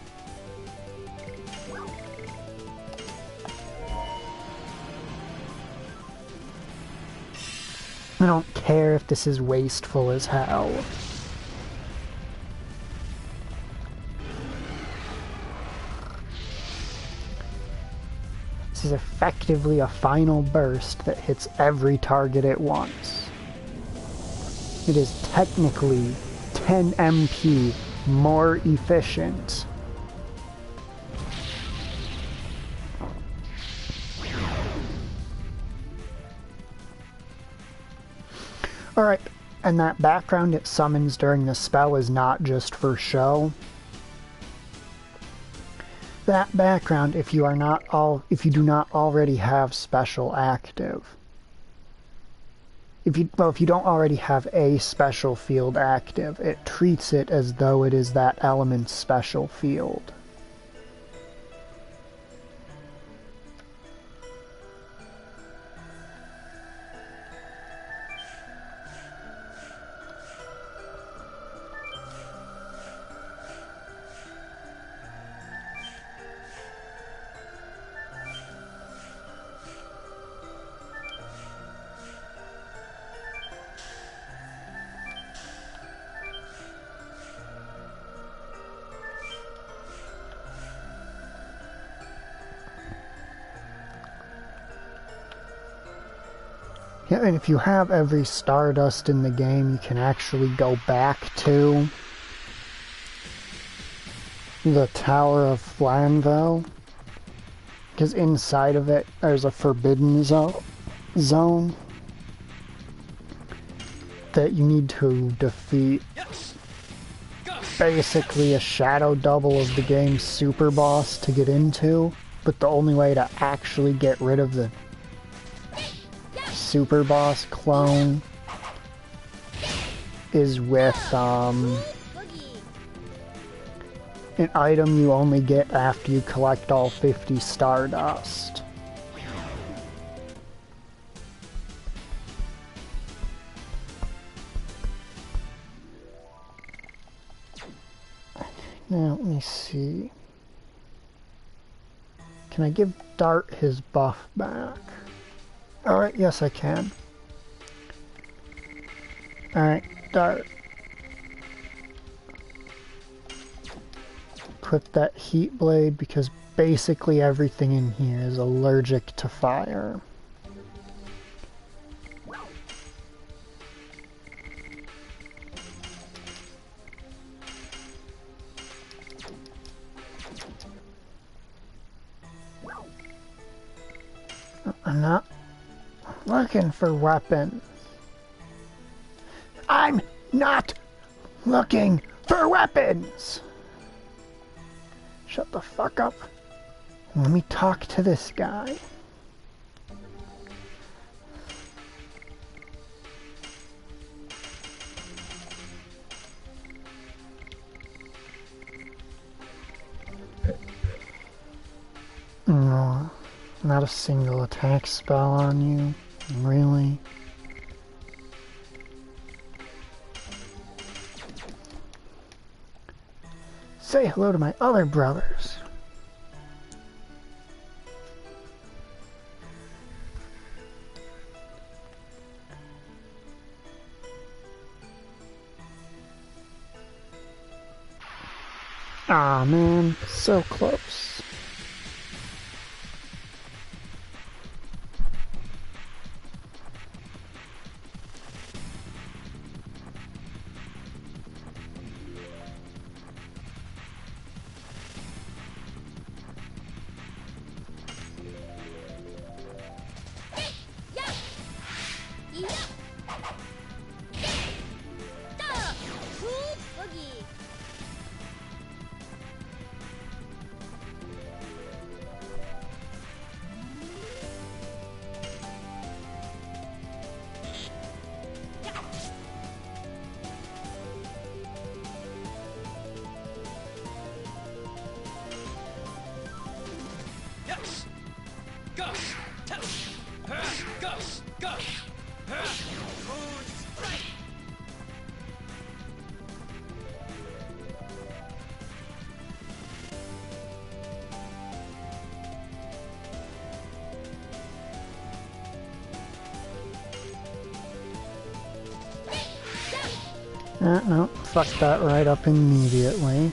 I don't care if this is wasteful as hell. This is effectively a final burst that hits every target at once. It is technically 10 MP more efficient. Alright, and that background it summons during the spell is not just for show. That background, if you do not already have special active. If you don't already have a special field active, it treats it as though it is that element's special field. Yeah, and if you have every Stardust in the game, you can actually go back to the Tower of Flanvel, because inside of it there's a forbidden zone that you need to defeat. Basically a shadow double of the game's super boss to get into, but the only way to actually get rid of the super boss clone is with an item you only get after you collect all 50 Stardust. Now let me see. Can I give Dart his buff back? Alright, yes I can. Alright, Dart. Equip that heat blade because basically everything in here is allergic to fire. I'm not looking for weapons. I'm not looking for weapons! Shut the fuck up. Let me talk to this guy. No, not a single attack spell on you. Really? Say hello to my other brothers. Aw, man, so close. No, fucked that right up immediately.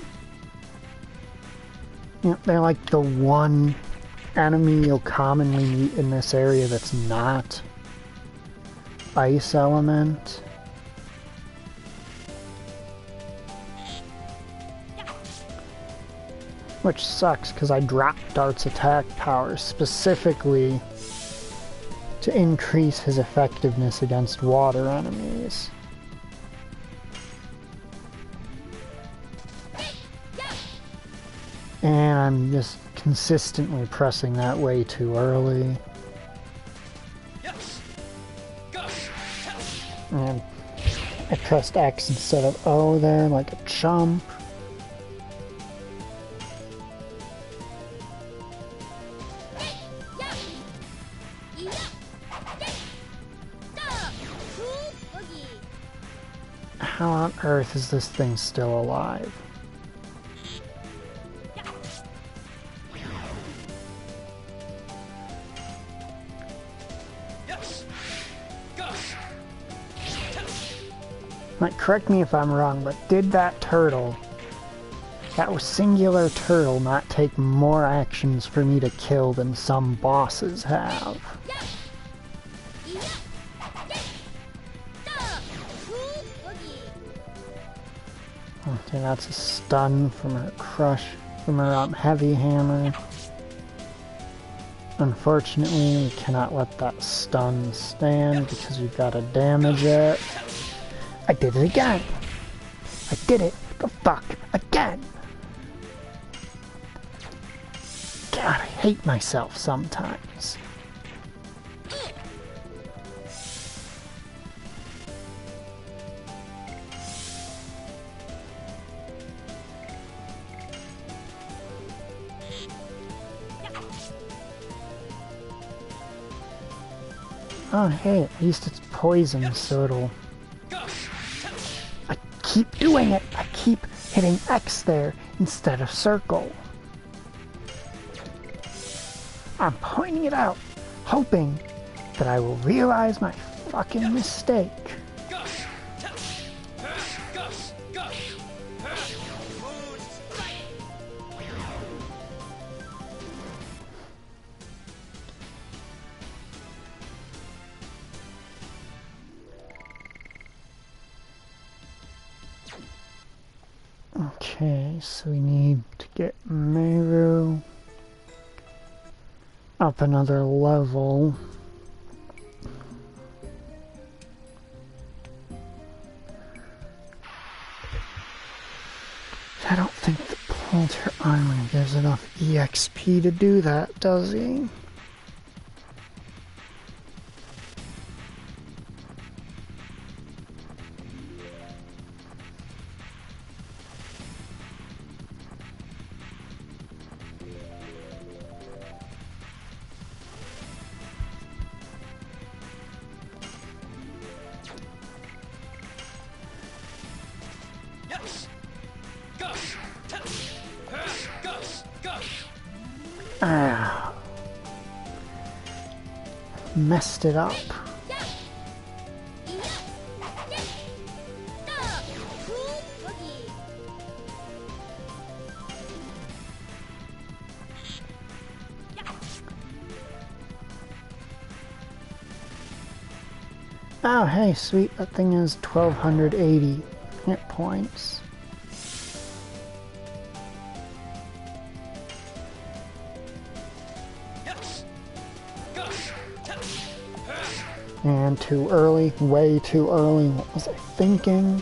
Yeah, they're like the one enemy you'll commonly meet in this area that's not ice element. Which sucks, because I dropped Dart's attack power specifically to increase his effectiveness against water enemies. And I'm just consistently pressing that way too early. And I pressed X instead of O there, like a chump. How on earth is this thing still alive? Like, correct me if I'm wrong, but did that turtle, that singular turtle, not take more actions for me to kill than some bosses have? Okay, that's a stun from her heavy hammer. Unfortunately, we cannot let that stun stand because we've got to damage it. I did it again! I did it the fuck again! God, I hate myself sometimes. Oh hey, at least it's poison, so it'll... I keep doing it! I keep hitting X there instead of circle. I'm pointing it out, hoping that I will realize my fucking mistake. Okay, so we need to get Meru. up another level. I don't think the Polter Island gives enough EXP to do that, does he? Ah, messed it up. Oh, hey, sweet, that thing is 1280 hit points. And too early, way too early. What was I thinking?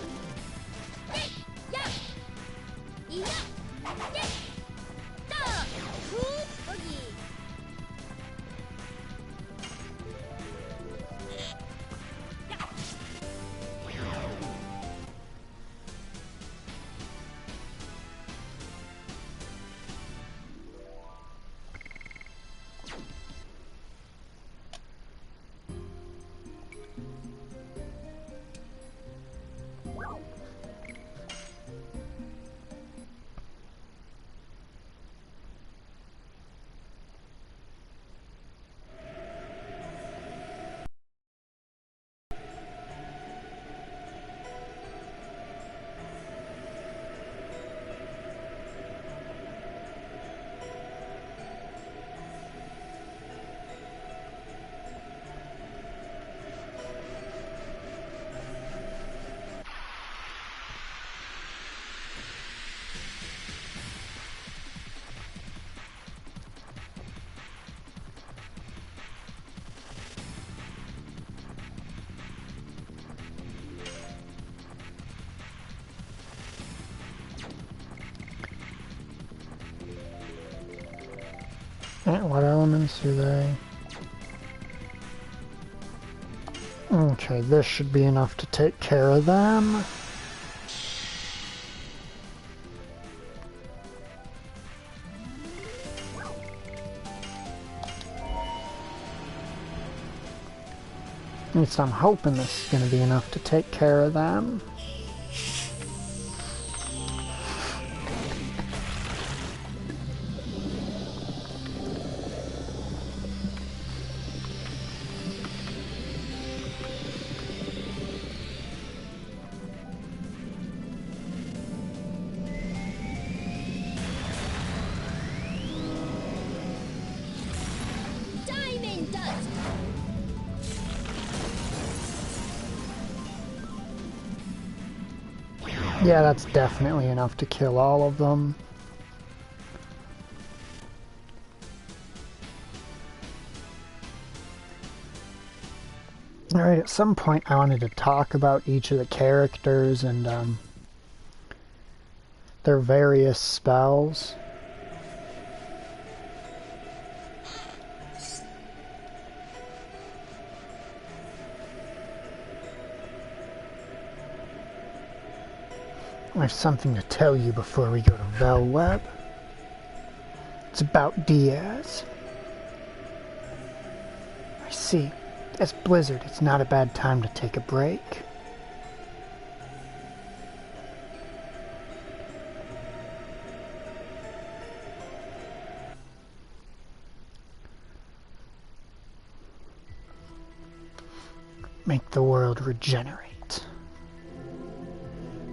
What elements are they? Okay, this should be enough to take care of them. At least I'm hoping this is going to be enough to take care of them. Yeah, that's definitely enough to kill all of them. Alright, at some point I wanted to talk about each of the characters and their various spells. I have something to tell you before we go to Velweb. It's about Diaz. I see. As Blizzard, it's not a bad time to take a break. Make the world regenerate.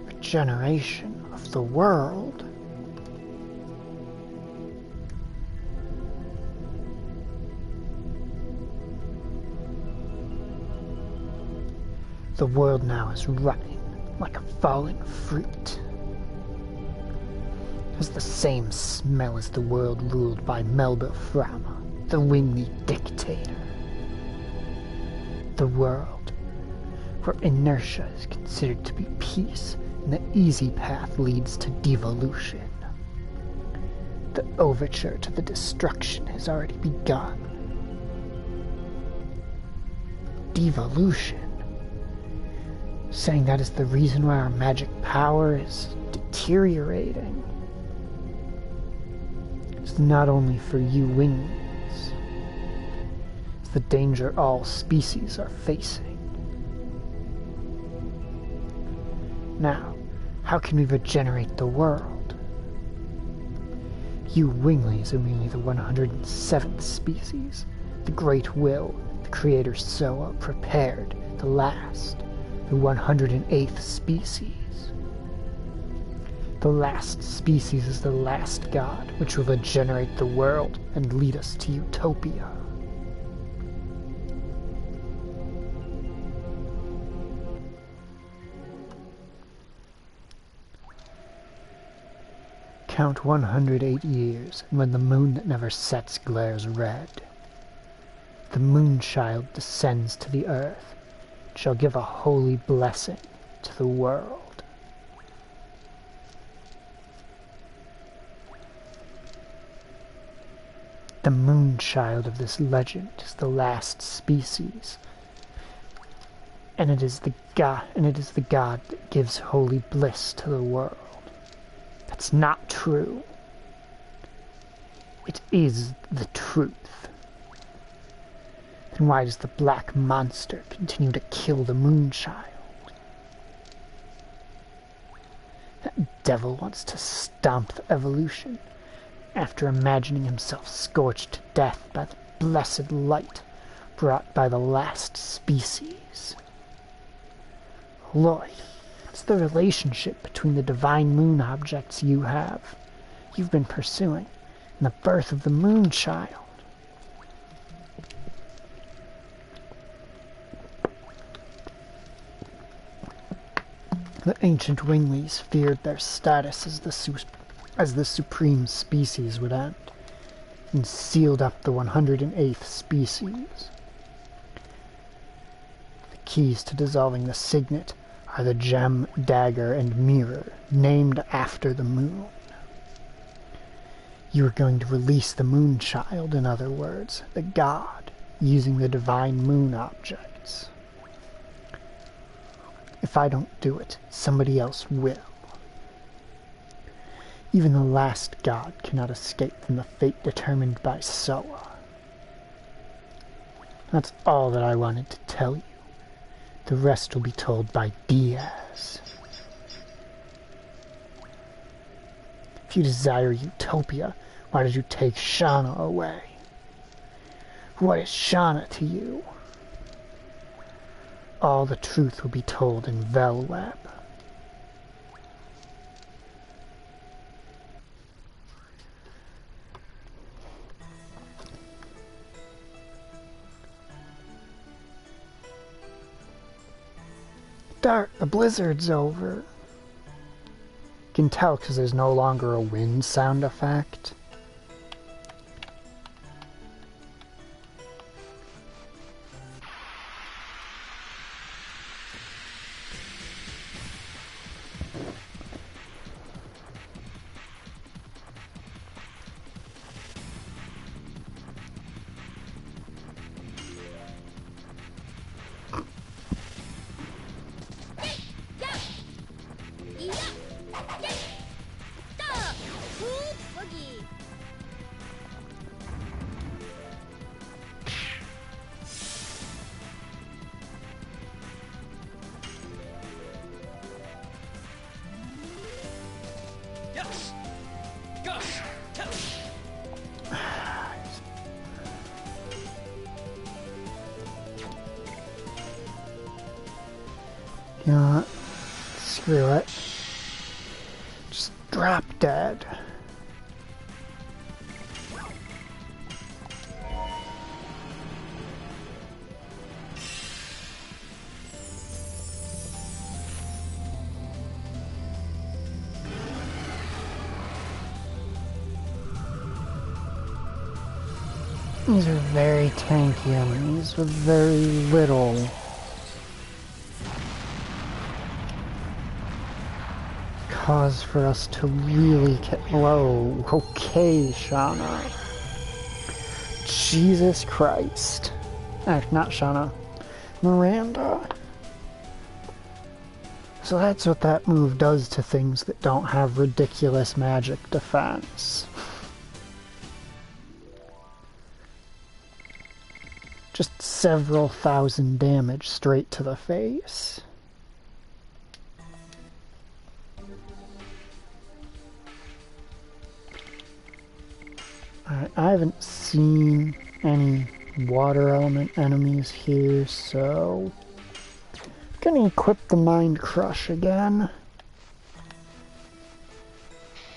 Regeneration of the world. The world now is rotting like a fallen fruit. It has the same smell as the world ruled by Melba Frama. the Wingly dictator. The world, where inertia is considered to be peace and the easy path leads to devolution. The overture to the destruction has already begun. Devolution? Saying that is the reason why our magic power is deteriorating. It's not only for you Winglies. It's the danger all species are facing. Now, how can we regenerate the world? You Winglies are merely the 107th species. The Great Will, the Creator Soa, prepared the last, the 108th species. The last species is the last god, which will regenerate the world and lead us to utopia. Count 108 years, and when the moon that never sets glares red, the Moonchild descends to the earth, and shall give a holy blessing to the world. The Moonchild of this legend is the last species, and it is the god that gives holy bliss to the world. That's not true. It is the truth. Then why does the black monster continue to kill the Moonchild? That devil wants to stomp the evolution after imagining himself scorched to death by the blessed light brought by the last species. Lloyd, what's the relationship between the divine moon objects you've been pursuing, and the birth of the Moonchild? The ancient Winglies feared their status as the supreme species would end, and sealed up the 108th species. The keys to dissolving the signet are the gem, dagger, and mirror, named after the moon. You are going to release the Moonchild, in other words, the god, using the divine moon objects. If I don't do it, somebody else will. Even the last god cannot escape from the fate determined by Soa. That's all that I wanted to tell you. The rest will be told by Diaz. If you desire utopia, why did you take Shauna away? What is Shauna to you? All the truth will be told in Velweb. Dark, the blizzard's over. You can tell because there's no longer a wind sound effect. You know what? Screw it. Just drop dead. These are very tanky enemies with very little cause for us to really get... Whoa, okay, Shauna. Jesus Christ. Not Shauna. Miranda. So that's what that move does to things that don't have ridiculous magic defense. Just several thousand damage straight to the face. Alright, I haven't seen any water element enemies here, so gonna equip the Mind Crush again.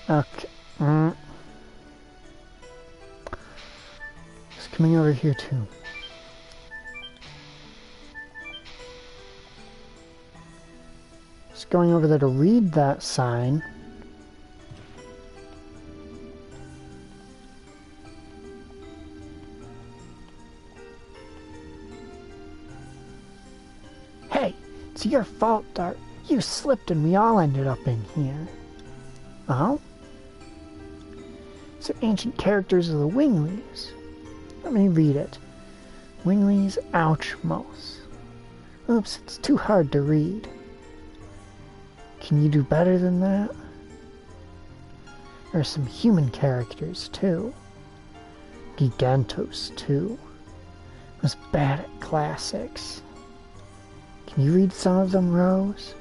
Okay. It's coming over here too. Just going over there to read that sign. Hey, it's your fault, Dart. You slipped and we all ended up in here. Oh? These are ancient characters of the Winglies. Let me read it. Winglies Ouchmos. Oops, it's too hard to read. Can you do better than that? There are some human characters, too. Gigantos, too. I was bad at classics. Can you read some of them, Rose?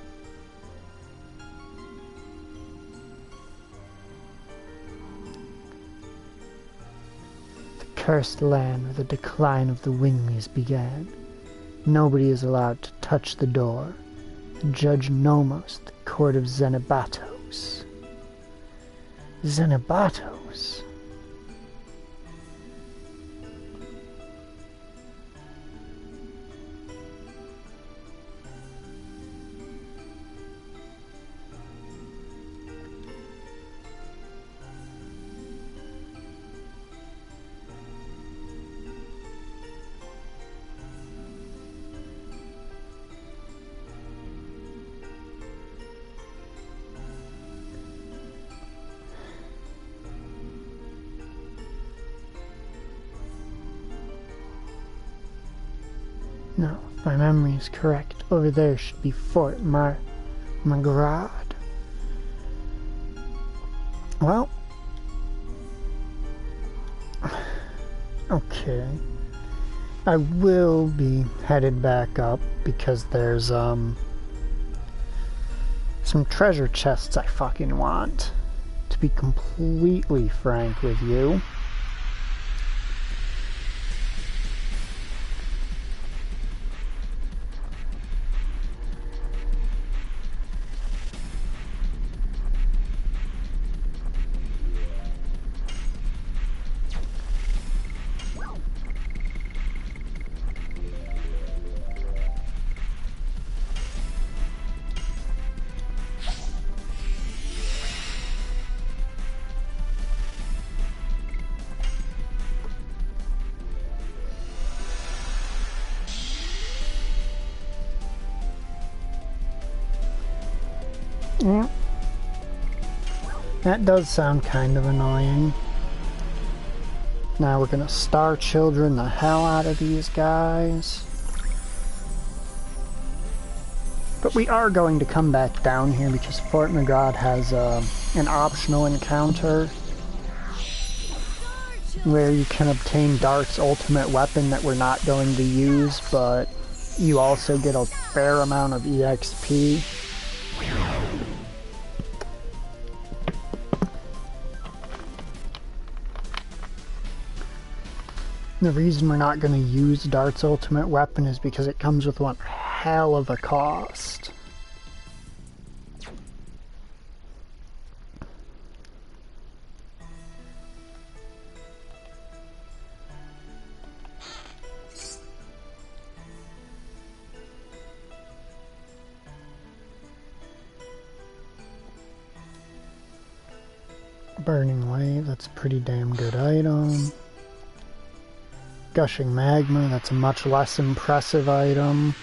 The cursed land where the decline of the Winglies began. Nobody is allowed to touch the door. Judge Nomos, the court of Xenobatos. Xenobatos? No, if my memory is correct, over there should be Fort Magrad. Well, okay. I will be headed back up because there's some treasure chests I fucking want, to be completely frank with you. Yeah. That does sound kind of annoying. Now we're gonna Star Children the hell out of these guys. But we are going to come back down here because Fort Magrad has an optional encounter where you can obtain Dart's ultimate weapon that we're not going to use, but you also get a fair amount of EXP. The reason we're not going to use Dart's ultimate weapon is because it comes with one hell of a cost. Burning Wave, that's a pretty damn good item. Gushing magma, that's a much less impressive item.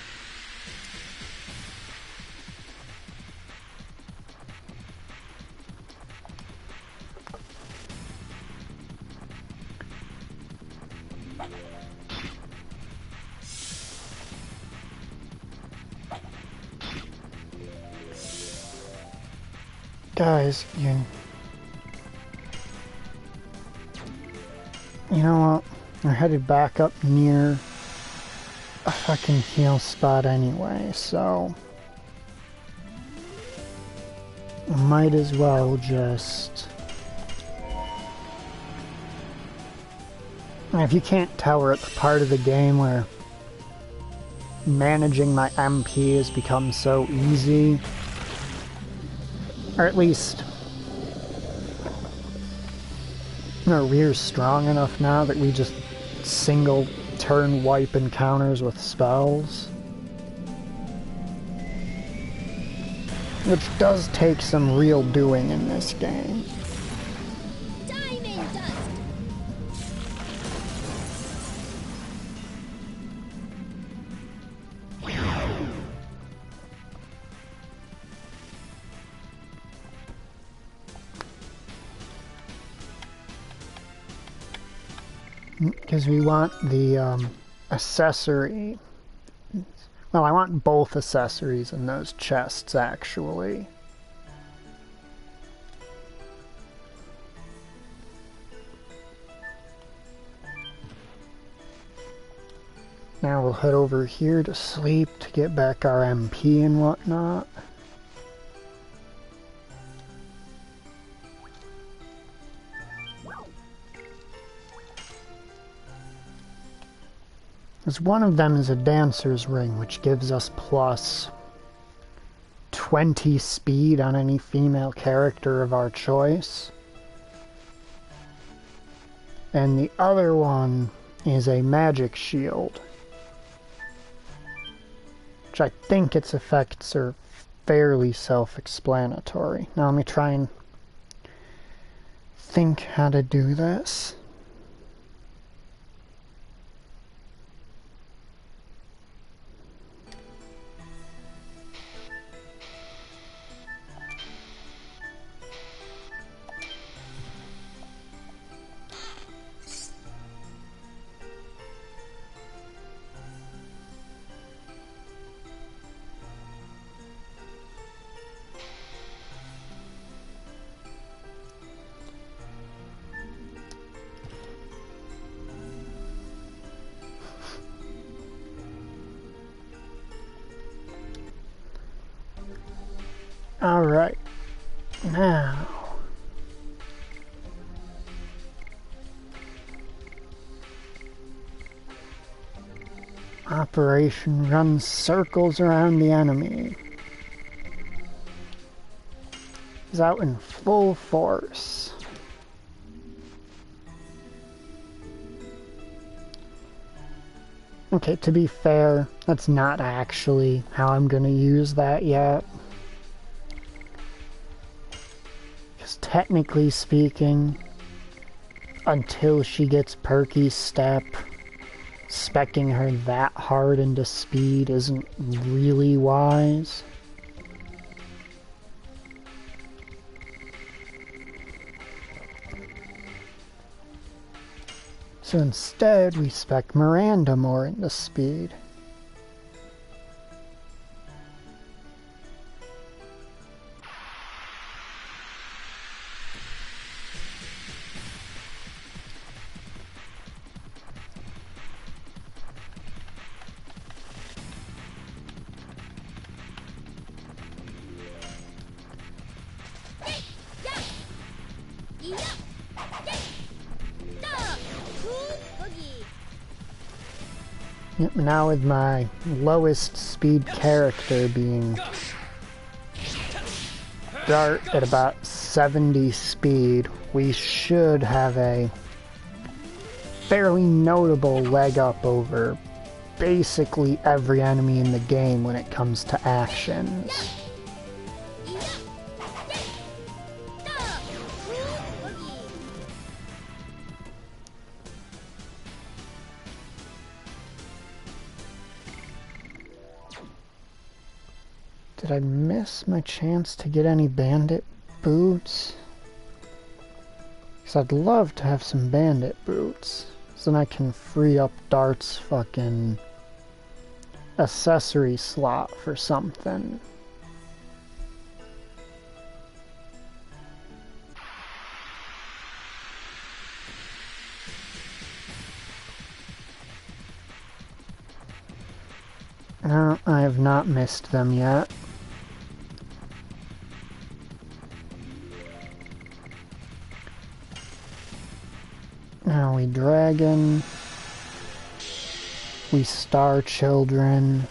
Guys, you know what? We're headed back up near a fucking heal spot anyway, so might as well just... If you can't tell, we're at the part of the game where managing my MP has become so easy. Or at least, we're strong enough now that we just single turn wipe encounters with spells. Which does take some real doing in this game. Diamond dust. Because we want the accessory. Well, I want both accessories in those chests, actually. Now we'll head over here to sleep to get back our MP and whatnot. As one of them is a dancer's ring, which gives us plus 20 speed on any female character of our choice. And the other one is a magic shield, which I think its effects are fairly self-explanatory. Now let me try and think how to do this. Alright, now Operation runs circles around the enemy. Is out in full force. Okay, to be fair, that's not actually how I'm gonna use that yet. Technically speaking, until she gets Perky's step, speccing her that hard into speed isn't really wise. So instead, we spec Miranda more into speed. Yep, now with my lowest speed character being Dart at about 70 speed, we should have a fairly notable leg up over basically every enemy in the game when it comes to actions. Did I miss my chance to get any bandit boots? Because I'd love to have some bandit boots. So then I can free up Dart's fucking accessory slot for something. No, I have not missed them yet. Now we dragon. We star children.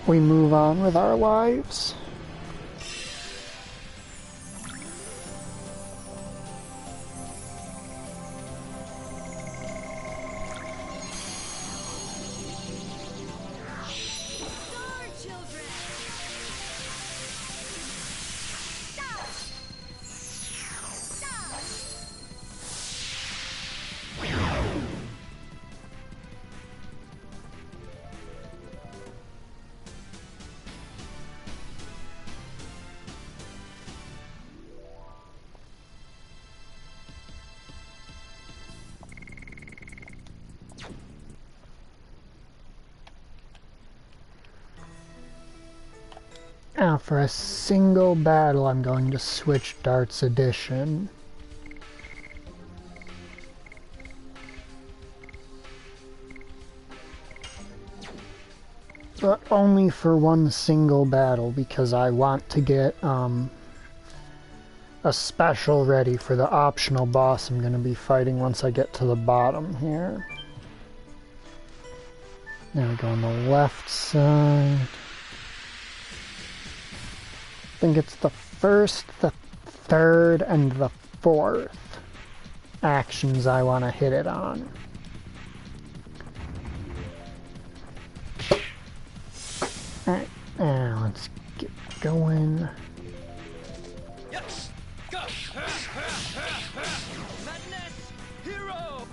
We move on with our lives. Now for a single battle I'm going to switch Dart's Edition. But only for one single battle because I want to get a special ready for the optional boss I'm going to be fighting once I get to the bottom here. Now we go on the left side. I think it's the first, the third, and the fourth actions I want to hit it on. Alright, now let's get going. Yes. Go. Madness. Hero.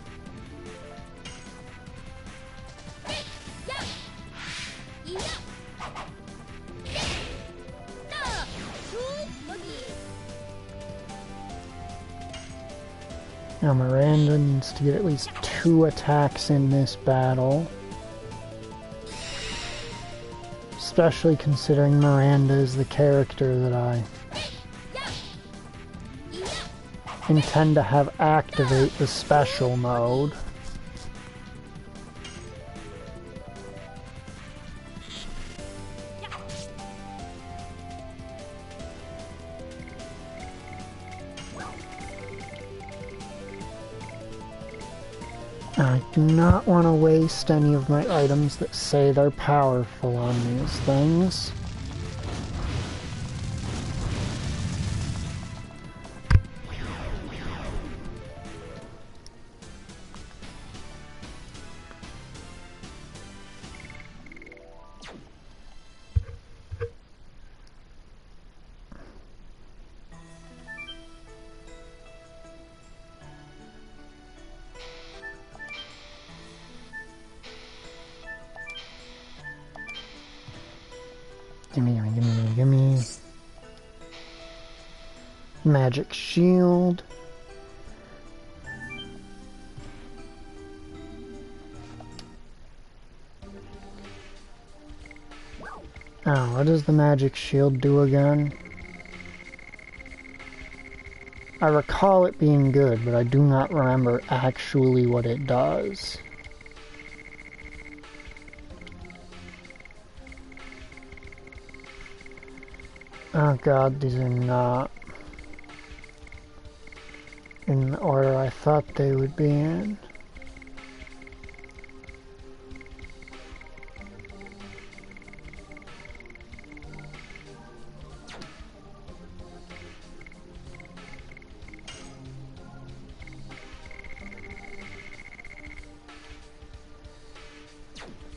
Now Miranda needs to get at least 2 attacks in this battle. Especially considering Miranda is the character that I intend to have activate the special mode. I do not want to waste any of my items that say they're powerful on these things. Gimme. Magic shield. Oh, what does the magic shield do again? I recall it being good, but I do not remember actually what it does. Oh god, these are not in the order I thought they would be in.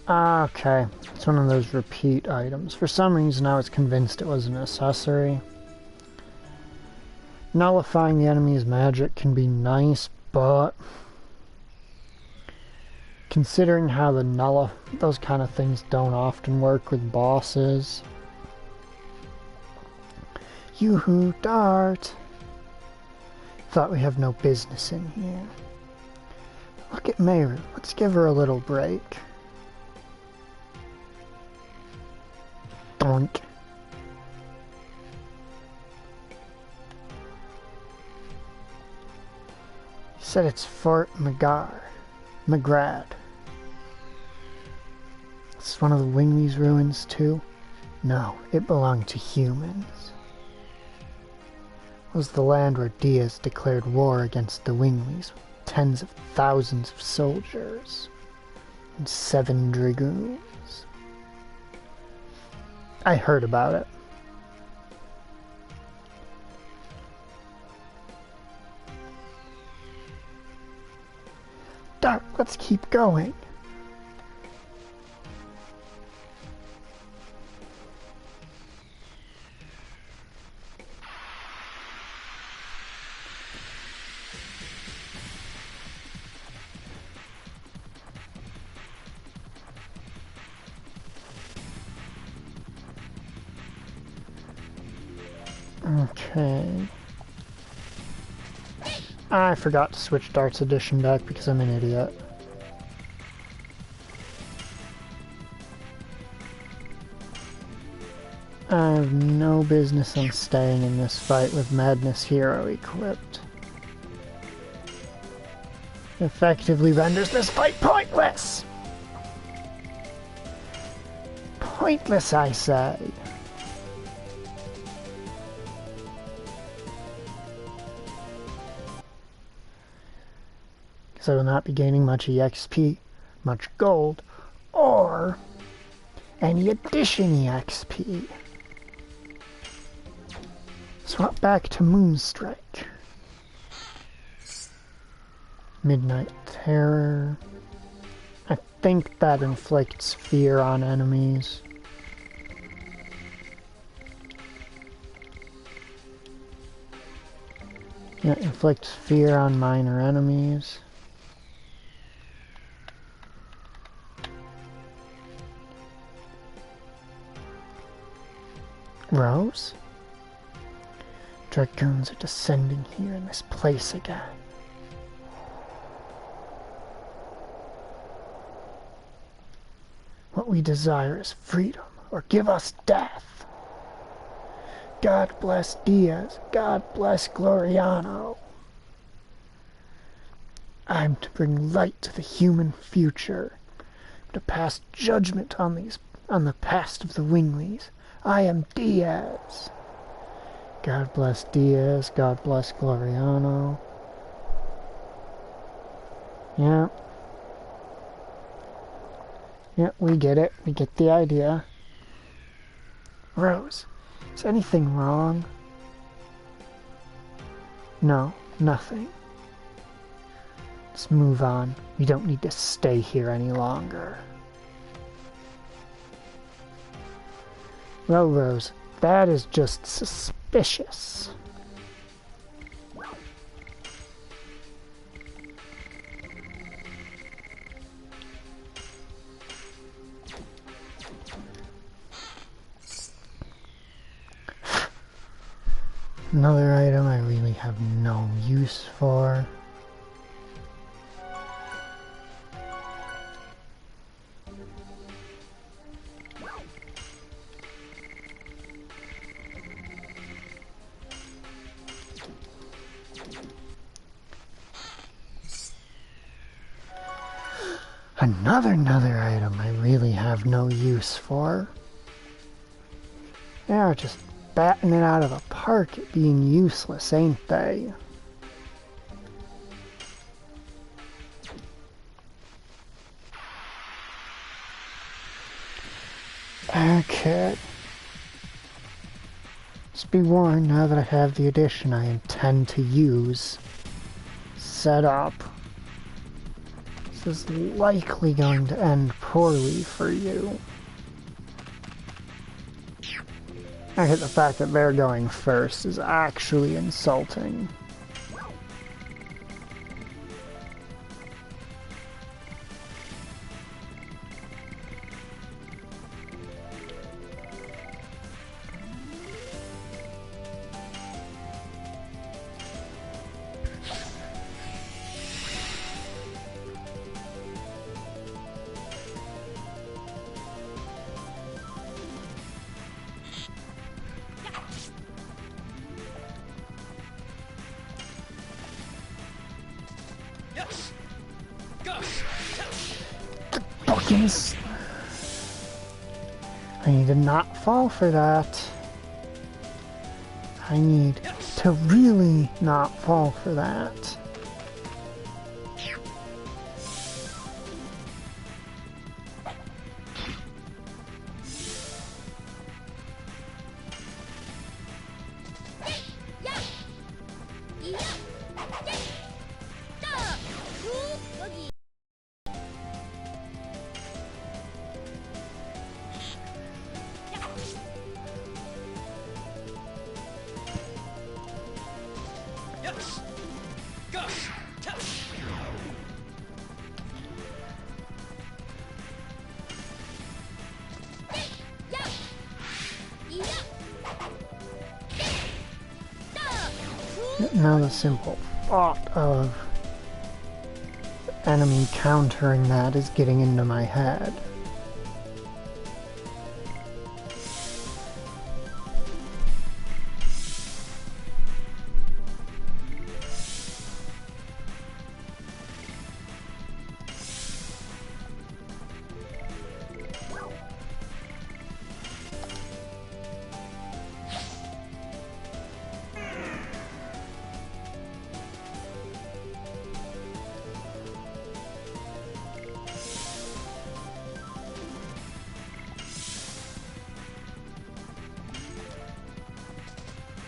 Okay, it's one of those repeat items. For some reason I was convinced it was an accessory. Nullifying the enemy's magic can be nice, but Considering how the nulla, those kind of things don't often work with bosses. Yoo-hoo, Dart! Thought we have no business in here. Look at Meru. Let's give her a little break. Doink. He said it's Fort Magrad. It's one of the Wingleys ruins too? No, it belonged to humans. It was the land where Diaz declared war against the Wingleys with tens of thousands of soldiers and 7 dragoons. I heard about it. Dart, let's keep going. Okay. I forgot to switch Dart's edition back because I'm an idiot. I have no business in staying in this fight with Madness Hero equipped. It effectively renders this fight pointless! Pointless, I say. I will not be gaining much EXP, much gold, or any addition EXP. Swap back to Moonstrike. Midnight Terror. I think that inflicts fear on enemies. Yeah, it inflicts fear on minor enemies. Rose? Dragoons are descending here in this place again. What we desire is freedom, or give us death. God bless Diaz, God bless Gloriano. I'm to bring light to the human future, to pass judgment on the past of the Wingleys. I am Diaz. God bless Diaz. God bless Gloriano. Yeah. Yeah, we get it. We get the idea. Rose, is anything wrong? No, nothing. Let's move on. We don't need to stay here any longer. Well, Rose, that is just suspicious. Another item I really have no use for. Another item I really have no use for. They are just batting it out of the park at being useless, ain't they? Okay. Just be warned, now that I have the edition I intend to use set up, this is likely going to end poorly for you. I hit the fact that they're going first is actually insulting. Yes. Go. Fucking I need to not fall for that. I need to really not fall for that. Yes. Go. Now the simple thought of enemy countering that is getting into my head.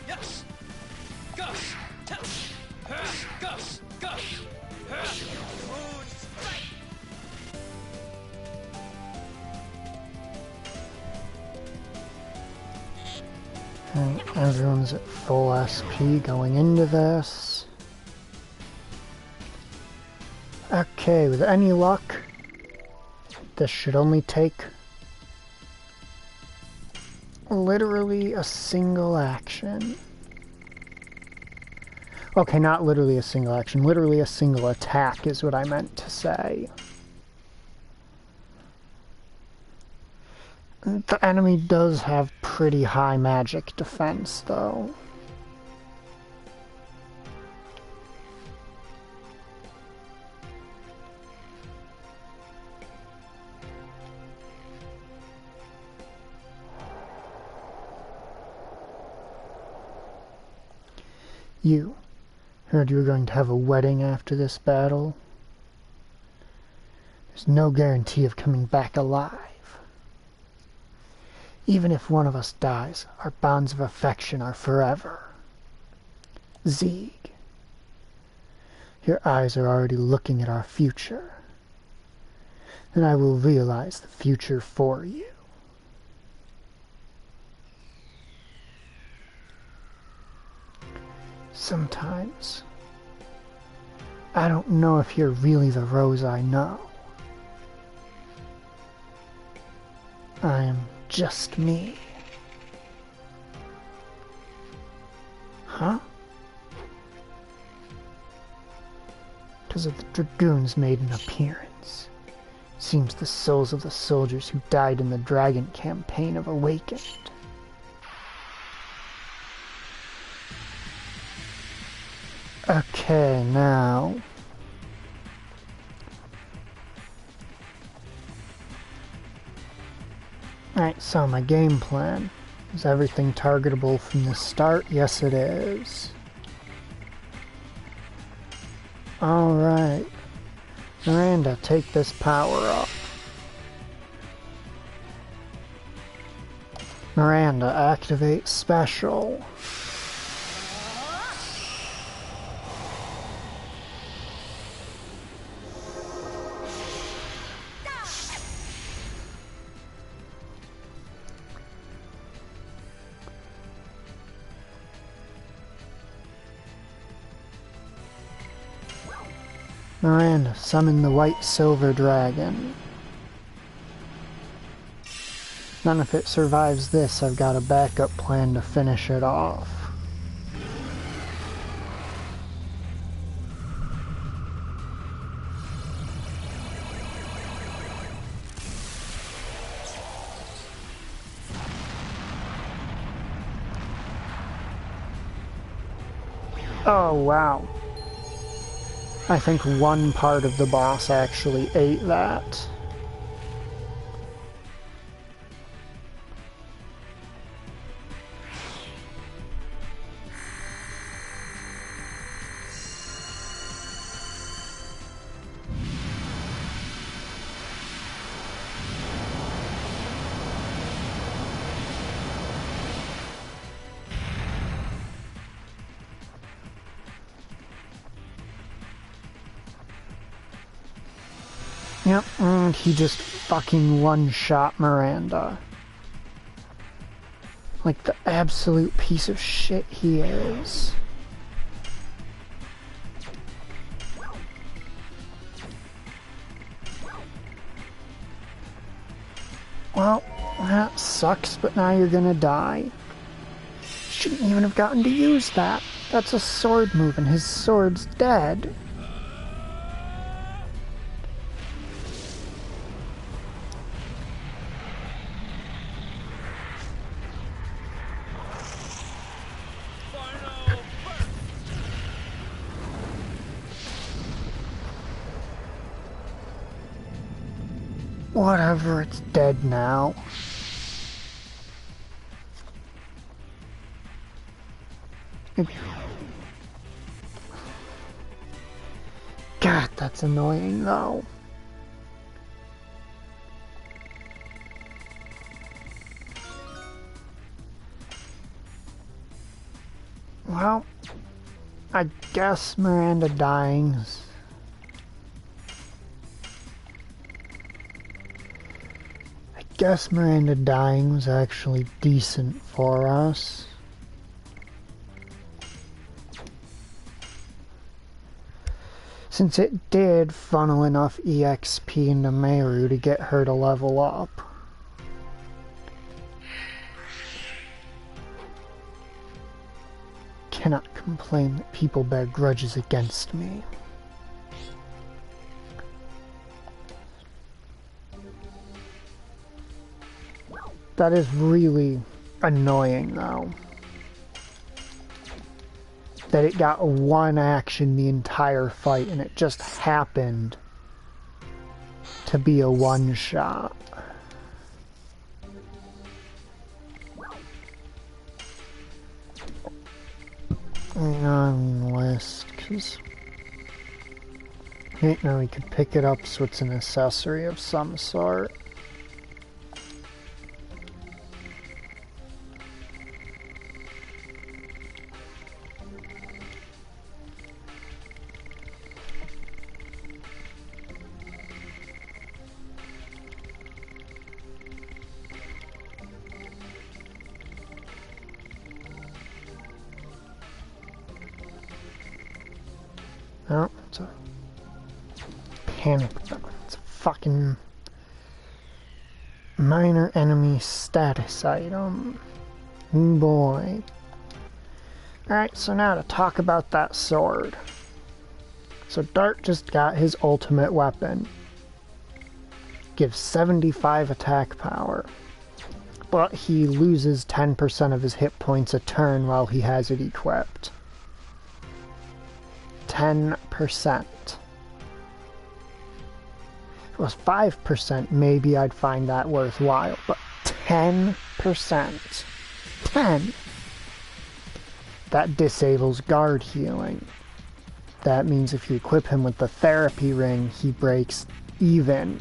Yes. Go. Go. Go. Moon strike. And everyone's at full SP going into this. Okay, with any luck, this should only take literally a single action. Okay, not literally a single action, literally a single attack is what I meant to say. The enemy does have pretty high magic defense, though. You heard you were going to have a wedding after this battle. There's no guarantee of coming back alive. Even if one of us dies, our bonds of affection are forever. Zieg, your eyes are already looking at our future, and I will realize the future for you. Sometimes, I don't know if you're really the Rose I know. I am just me. Huh? Because of the dragoons made an appearance. Seems the souls of the soldiers who died in the dragon campaign have awakened. Okay, now... Alright, so my game plan. Is everything targetable from the start? Yes, it is. Alright. Miranda, take this power up. Miranda, activate special. Miranda, summon the white silver dragon. Then if it survives this, I've got a backup plan to finish it off. Oh, wow. I think one part of the boss actually ate that. Yep, and he just fucking one-shot Miranda. Like the absolute piece of shit he is. Well, that sucks, but now you're gonna die. Shouldn't even have gotten to use that. That's a sword move and his sword's dead. Whatever, it's dead now. God, that's annoying though. Well, I guess Miranda dying's was actually decent for us. Since it did funnel enough EXP into Meru to get her to level up. Cannot complain that people bear grudges against me. That is really annoying though. That it got one action the entire fight and it just happened to be a one-shot. List, because right now we could pick it up so it's an accessory of some sort. Oh, it's a panic button. It's a fucking minor enemy status item. Oh boy. Alright, so now to talk about that sword. So Dart just got his ultimate weapon. Gives 75 attack power. But he loses 10% of his hit points a turn while he has it equipped. 10%. If it was 5%, maybe I'd find that worthwhile, but 10%. 10! That disables guard healing. That means if you equip him with the therapy ring, he breaks even.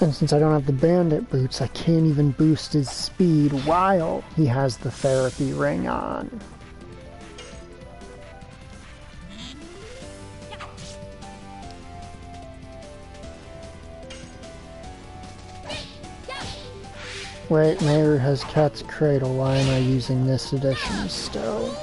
And since I don't have the bandit boots, I can't even boost his speed while he has the therapy ring on. Wait, Mayor has Cat's Cradle. Why am I using this edition still?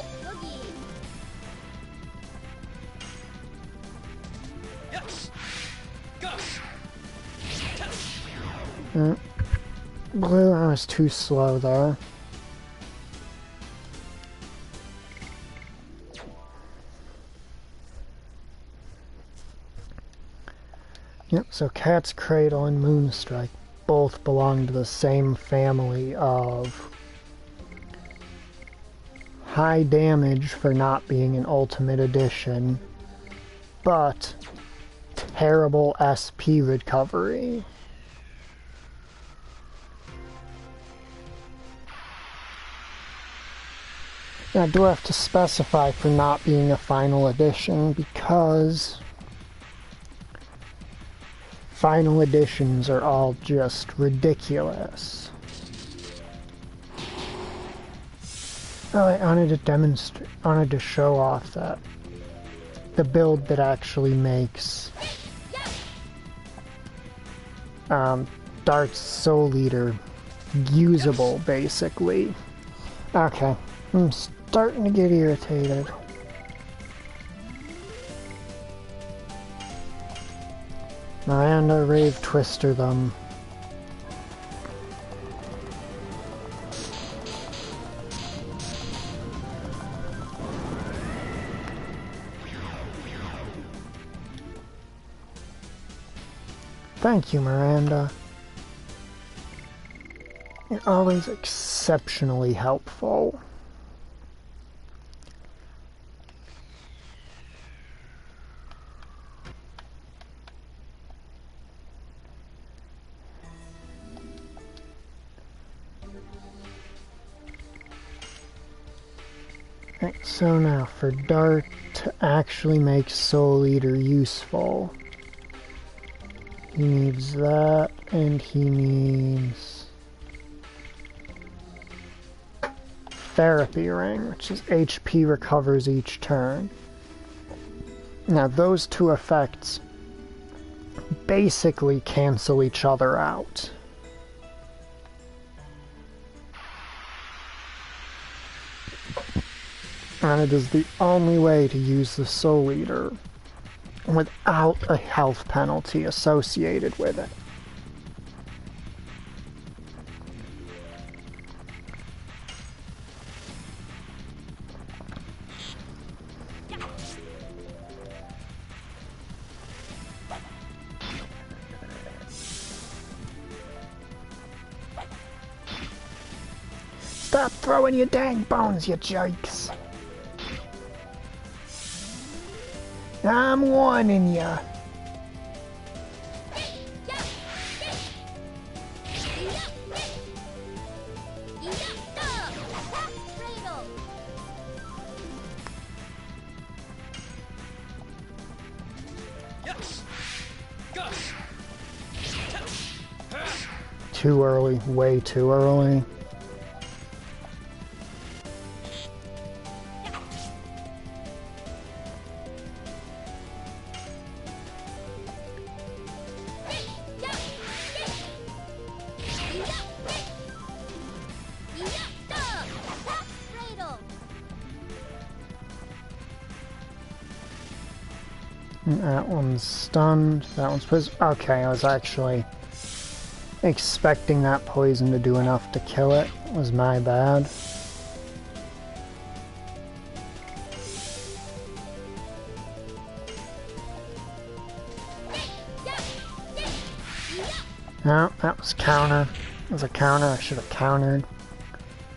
Blue, I was too slow there. Yep, so Cat's Cradle and Moonstrike both belong to the same family of high damage for not being an Ultimate Edition, but terrible SP recovery. Now, I do have to specify for not being a final edition because final editions are all just ridiculous. Oh, I wanted to show off that the build that actually makes Dart's Soul Eater usable, basically. Okay, I'm starting to get irritated. Miranda, Rave Twister them. Thank you, Miranda. You're always exceptionally helpful. Right, so now for Dart to actually make Soul Eater useful, he needs that, and he needs Therapy Ring, which is HP recovers each turn. Now those two effects basically cancel each other out. And it is the only way to use the Soul Eater without a health penalty associated with it. Stop throwing your dang bones, you jerks! I'm warning ya. Too early, way too early. That one's stunned. That one's poisoned. Okay, I was actually expecting that poison to do enough to kill it. It was my bad. No, that was counter. That was a counter. I should have countered.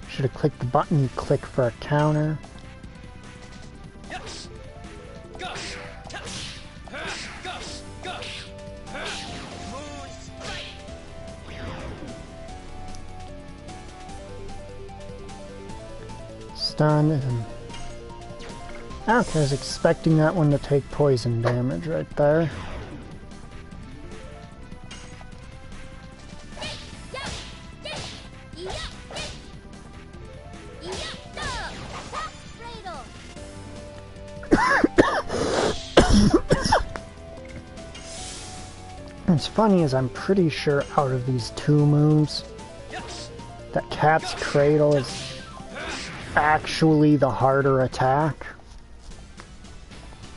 Should have clicked the button you click for a counter. Stun and... Okay, I was expecting that one to take poison damage right there. What's funny is I'm pretty sure out of these two moves, that Cat's Cradle is actually the harder attack.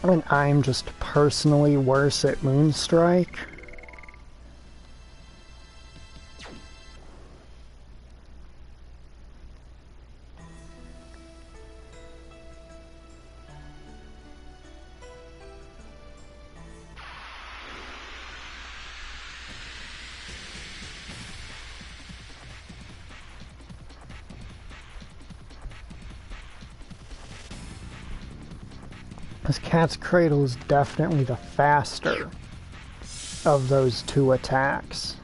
I mean, I'm just personally worse at Moonstrike. Because Cat's Cradle is definitely the faster of those two attacks.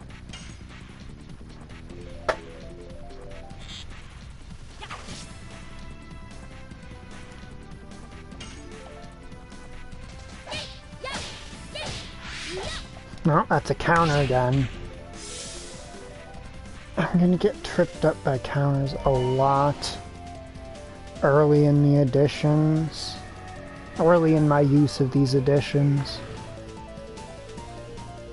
No, that's a counter again. I'm gonna get tripped up by counters a lot early in the editions. Early in my use of these editions.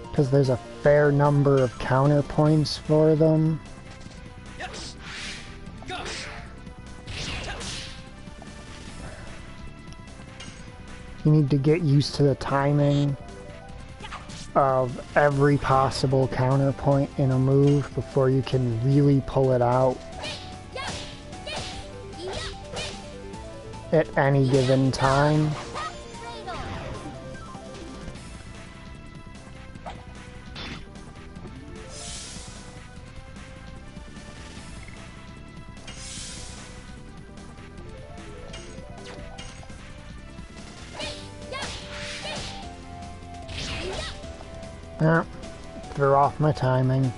Because there's a fair number of counterpoints for them. Yes. Go. You need to get used to the timing of every possible counterpoint in a move before you can really pull it out at any given time. Ah, threw off my timing.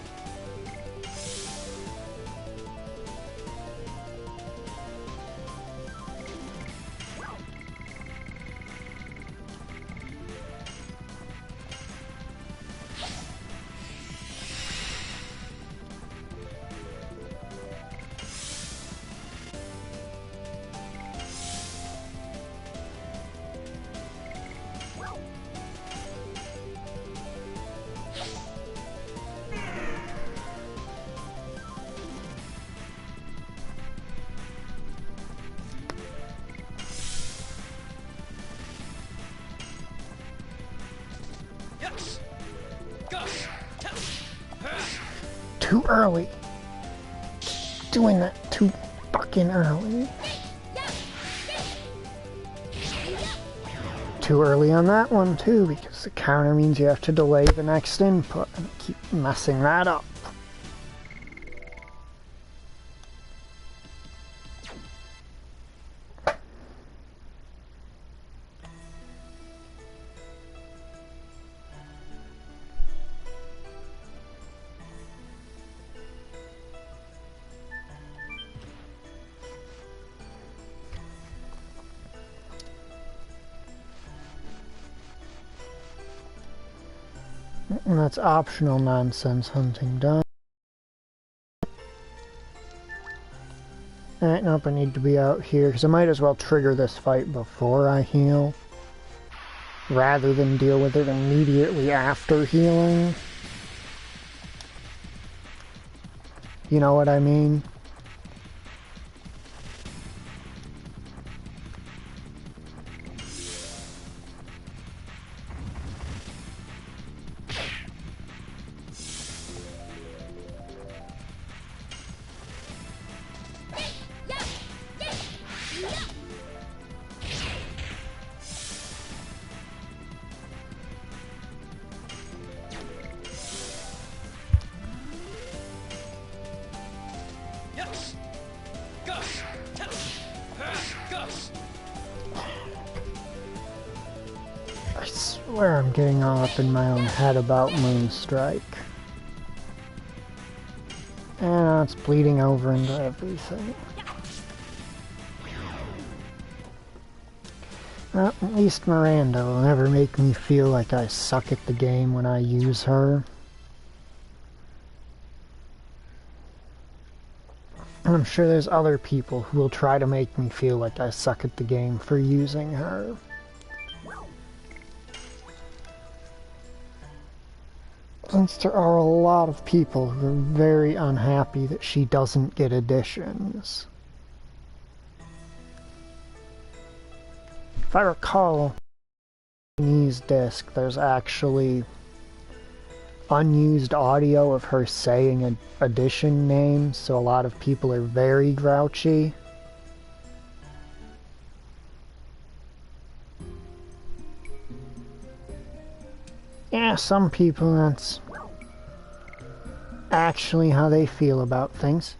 Yes. Go. Too early. Doing that too fucking early. Too early on that one too, because the counter means you have to delay the next input and keep messing that up. And that's optional nonsense hunting done. Alright, nope, I need to be out here, because I might as well trigger this fight before I heal, rather than deal with it immediately after healing. You know what I mean? Yes. Go. Go. I swear I'm getting all up in my own head about Moonstrike. And now it's bleeding over into everything. Well, at least Miranda will never make me feel like I suck at the game when I use her. And I'm sure there's other people who will try to make me feel like I suck at the game for using her. Since there are a lot of people who are very unhappy that she doesn't get additions. If I recall, in Japanese disc, there's actually unused audio of her saying an addition name, so a lot of people are very grouchy. Yeah, some people, that's actually how they feel about things.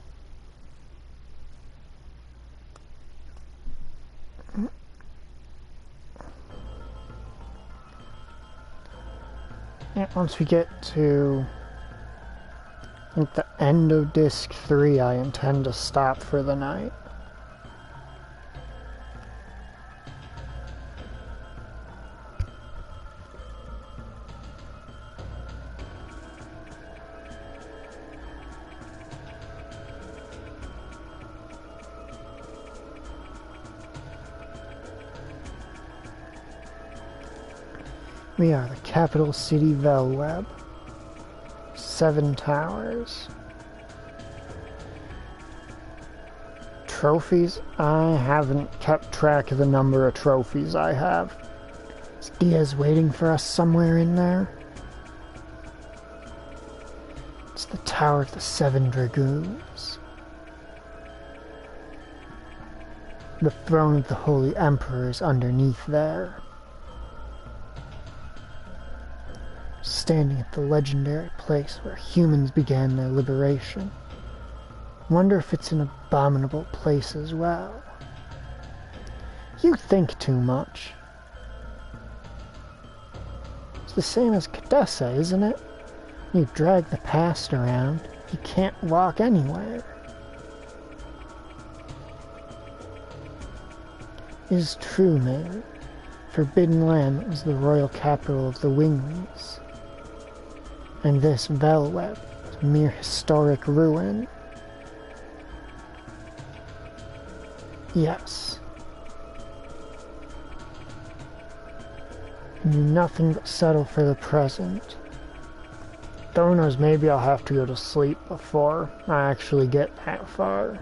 Yeah, once we get to, I think, the end of Disc 3, I intend to stop for the night. We are the capital city Velweb. 7 towers. Trophies? I haven't kept track of the number of trophies I have. Is Diaz waiting for us somewhere in there? It's the Tower of the 7 Dragoons. The throne of the Holy Emperor is underneath there. Standing at the legendary place where humans began their liberation. Wonder if it's an abominable place as well. You think too much. It's the same as Cadessa, isn't it? You drag the past around, you can't walk anywhere. It is true, man. Forbidden Land was the royal capital of the Winglings. And this Velweb is a mere historic ruin. Yes. And do nothing but settle for the present. Who knows, maybe I'll have to go to sleep before I actually get that far.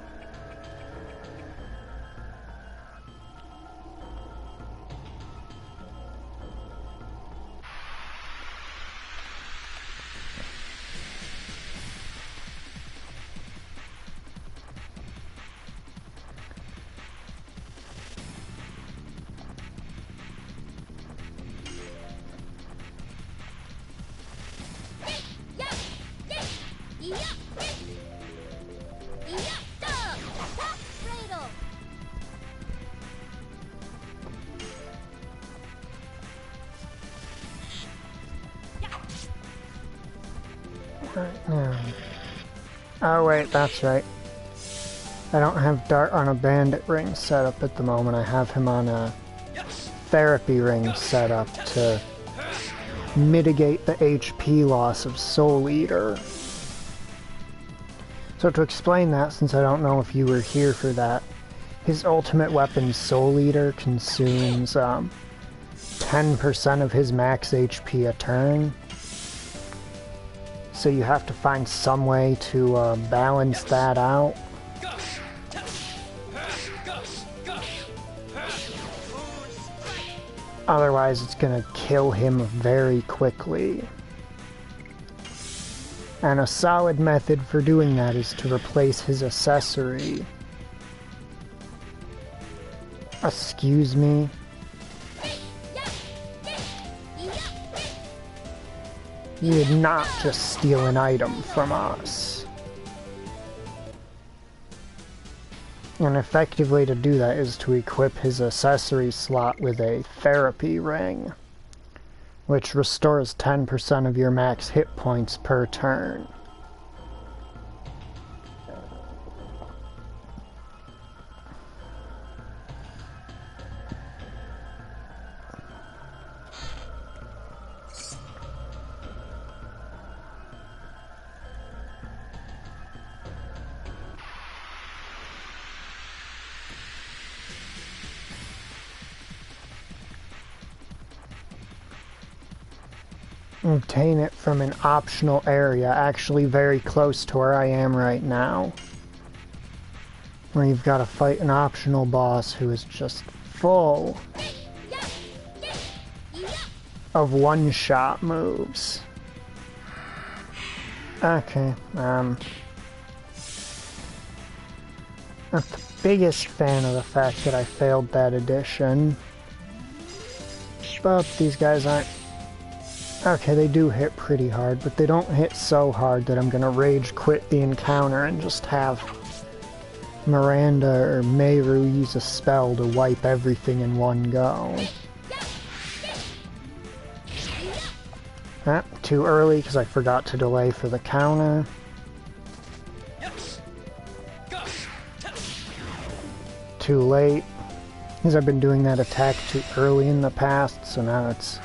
Oh wait, that's right. I don't have Dart on a bandit ring set up at the moment. I have him on a therapy ring set up to mitigate the HP loss of Soul Eater. So to explain that, since I don't know if you were here for that, his ultimate weapon, Soul Eater, consumes 10% of his max HP a turn. So you have to find some way to balance that out. Otherwise it's gonna kill him very quickly. And a solid method for doing that is to replace his accessory. Excuse me. You did not just steal an item from us. An effective way to do that is to equip his accessory slot with a therapy ring, which restores 10% of your max hit points per turn. Obtain it from an optional area, actually very close to where I am right now. Where you've got to fight an optional boss who is just full of one-shot moves. Okay, not the biggest fan of the fact that I failed that edition. But these guys aren't... Okay, they do hit pretty hard, but they don't hit so hard that I'm gonna rage quit the encounter and just have Miranda or Meru use a spell to wipe everything in one go. Too early because I forgot to delay for the counter. Yes. Go. Too late because I've been doing that attack too early in the past, so now it's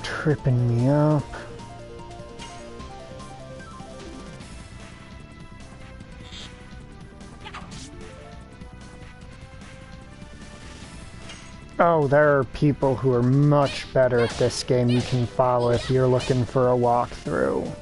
tripping me up. Oh, there are people who are much better at this game you can follow if you're looking for a walkthrough.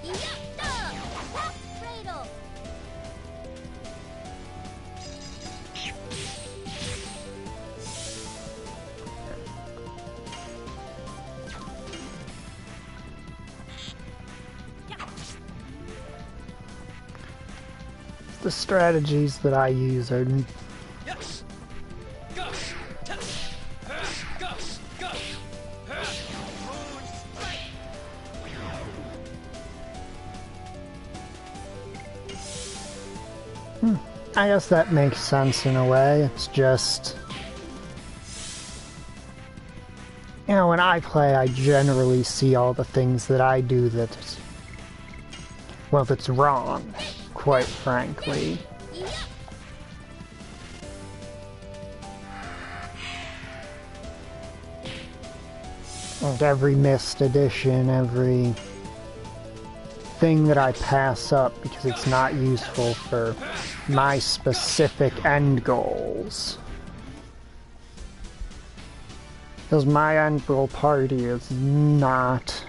The strategies that I use are Yes. Go. Go. Go. I guess that makes sense in a way. It's just, you know, when I play, I generally see all the things that I do that, well, that's wrong, quite frankly. And every missed edition, every thing that I pass up because it's not useful for my specific end goals. Because my end goal party is not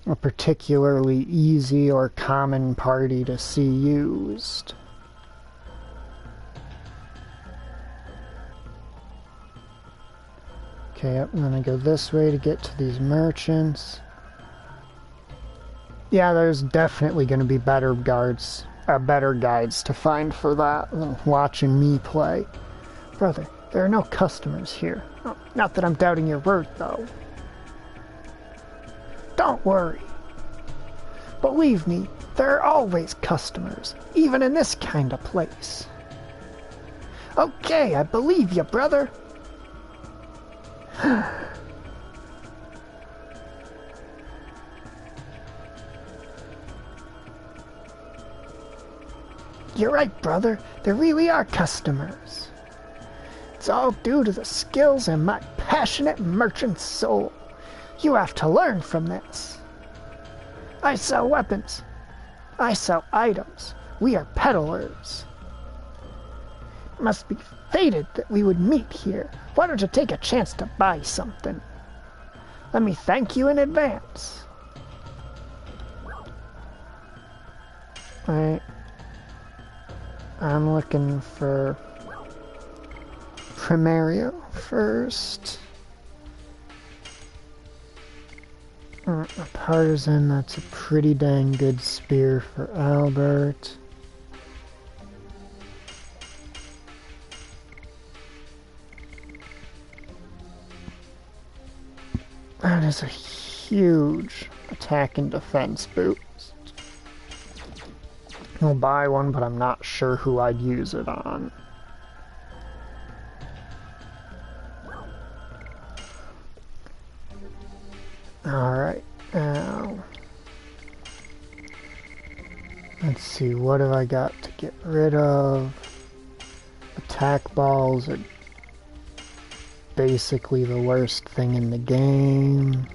a particularly easy or common party to see used. Okay, yep, I'm gonna go this way to get to these merchants. Yeah, there's definitely gonna be better guides to find for that than watching me play. Brother, there are no customers here. Oh, not that I'm doubting your word, though. Don't worry. Believe me, there are always customers, even in this kind of place. Okay, I believe you, brother. You're right, brother. There really are customers. It's all due to the skills and my passionate merchant soul. You have to learn from this. I sell weapons. I sell items. We are peddlers. It must be fated that we would meet here. Why don't you take a chance to buy something? Let me thank you in advance. Alright. I'm looking for Primario first. A Partisan, that's a pretty dang good spear for Albert. That is a huge attack and defense boost. I'll buy one, but I'm not sure who I'd use it on. Alright, now let's see, what have I got to get rid of? Attack balls are basically the worst thing in the game.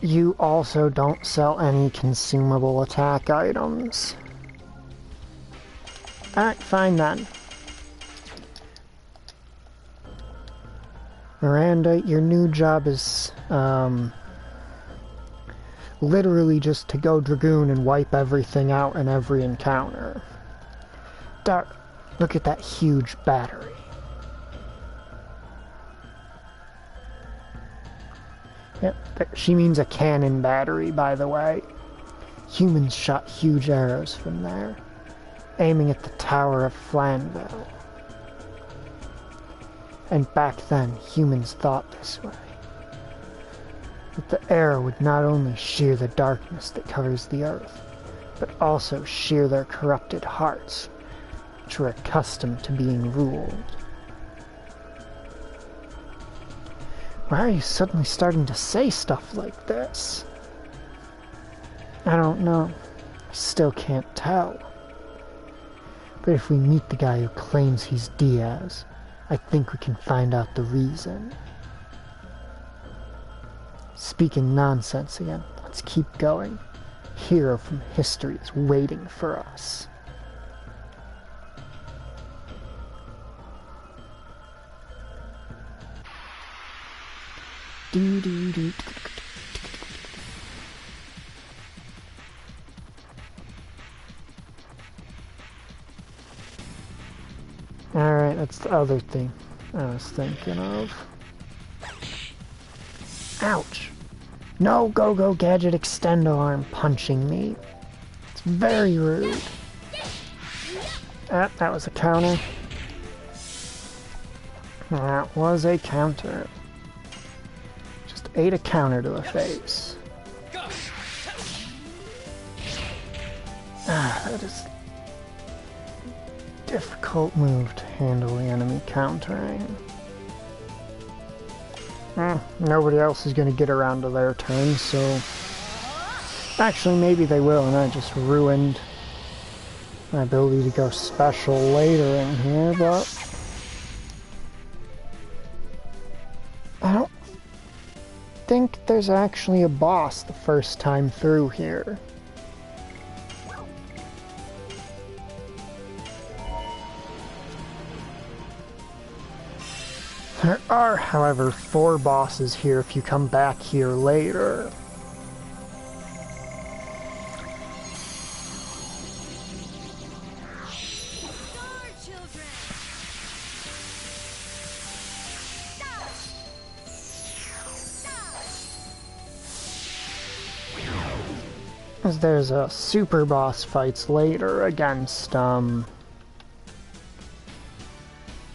You also don't sell any consumable attack items. Alright, fine then. Miranda, your new job is, literally just to go Dragoon and wipe everything out in every encounter. Look at that huge battery. Yep, she means a cannon battery, by the way. Humans shot huge arrows from there, aiming at the Tower of Flanville. And back then, humans thought this way. That the arrow would not only shear the darkness that covers the earth, but also shear their corrupted hearts, which were accustomed to being ruled. Why are you suddenly starting to say stuff like this? I don't know. I still can't tell. But if we meet the guy who claims he's Diaz, I think we can find out the reason. Speaking nonsense again, let's keep going. A hero from history is waiting for us. Alright, that's the other thing I was thinking of. Ouch! No Go-Go Gadget Extendo Arm punching me. It's very rude. Ah, that was a counter. That was a counter. Just ate a counter to the face. Ah, that is a difficult move to handle the enemy countering. Nobody else is going to get around to their turn, so... Actually, maybe they will, and I just ruined my ability to go special later in here, but... I don't think there's actually a boss the first time through here. There are, however, 4 bosses here if you come back here later. As there's a super boss fights later against, oh,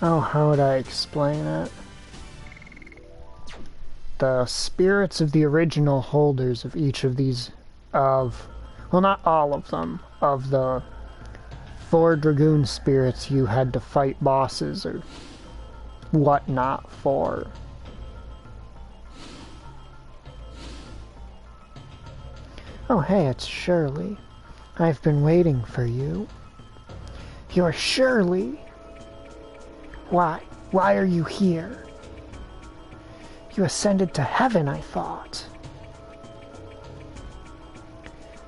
how would I explain it? The spirits of the original holders of each of these, well, not all of them, of the 4 Dragoon spirits you had to fight bosses or whatnot for. Oh, hey, it's Shirley. I've been waiting for you. You're Shirley! Why? Why are you here? You ascended to heaven, I thought.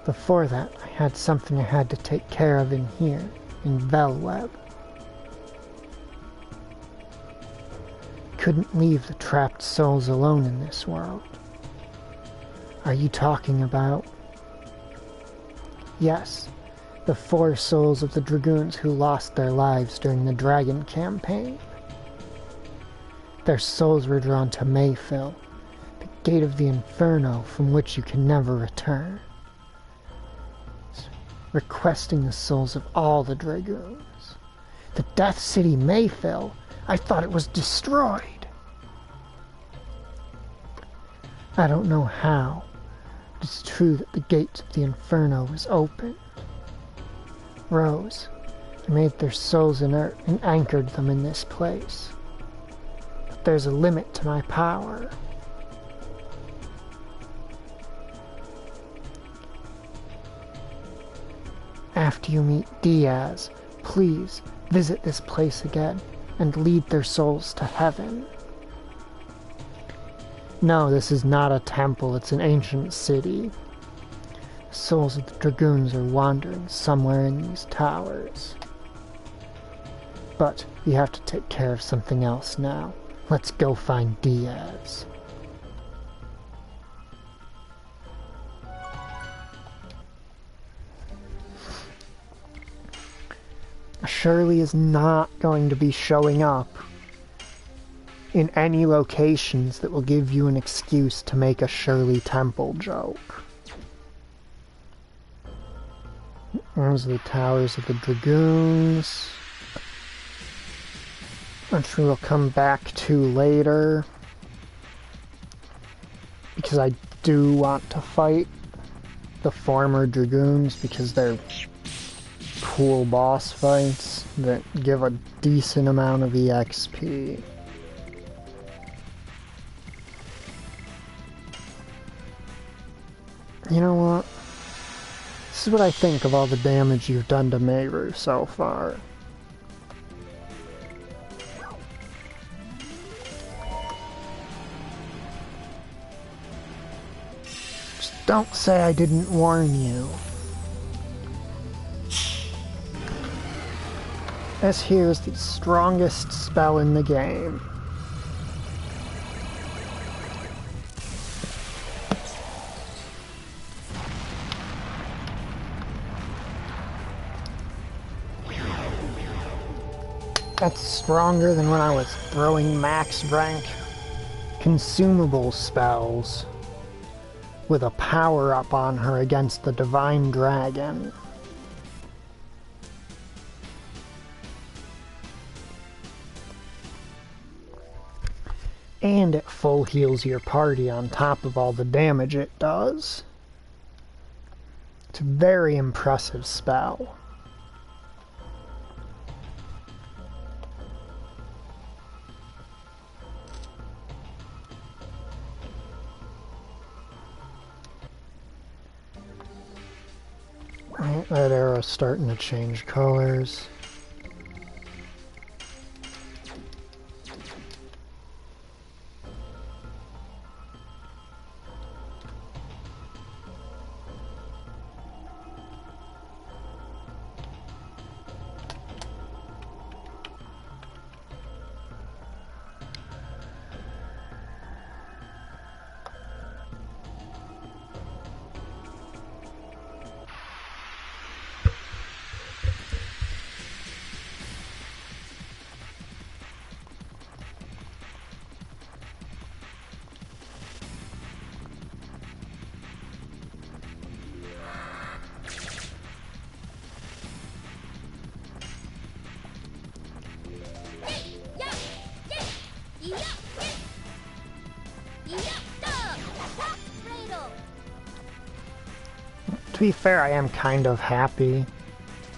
Before that, I had something I had to take care of in here, in Velweb. Couldn't leave the trapped souls alone in this world. Are you talking about... Yes, the 4 souls of the Dragoons who lost their lives during the Dragon campaign. Their souls were drawn to Mayfill, the gate of the Inferno from which you can never return. Requesting the souls of all the Dragoons. The Death City Mayfill? I thought it was destroyed. I don't know how. It's true that the gate of the Inferno was open. Rose, I made their souls inert and anchored them in this place. But there's a limit to my power. After you meet Diaz, please visit this place again and lead their souls to heaven. No, this is not a temple, it's an ancient city. The souls of the Dragoons are wandering somewhere in these towers. But we have to take care of something else now. Let's go find Diaz. Shirley is not going to be showing up in any locations that will give you an excuse to make a Shirley Temple joke. There's the towers of the Dragoons. which we'll come back to later, because I do want to fight the former Dragoons because they're cool boss fights that give a decent amount of EXP. You know what? This is what I think of all the damage you've done to Meru so far. Just don't say I didn't warn you. This here is the strongest spell in the game. That's stronger than when I was throwing max rank consumable spells with a power-up on her against the Divine Dragon. And it full heals your party on top of all the damage it does. It's a very impressive spell. Right, that arrow's starting to change colors. To be fair, I am kind of happy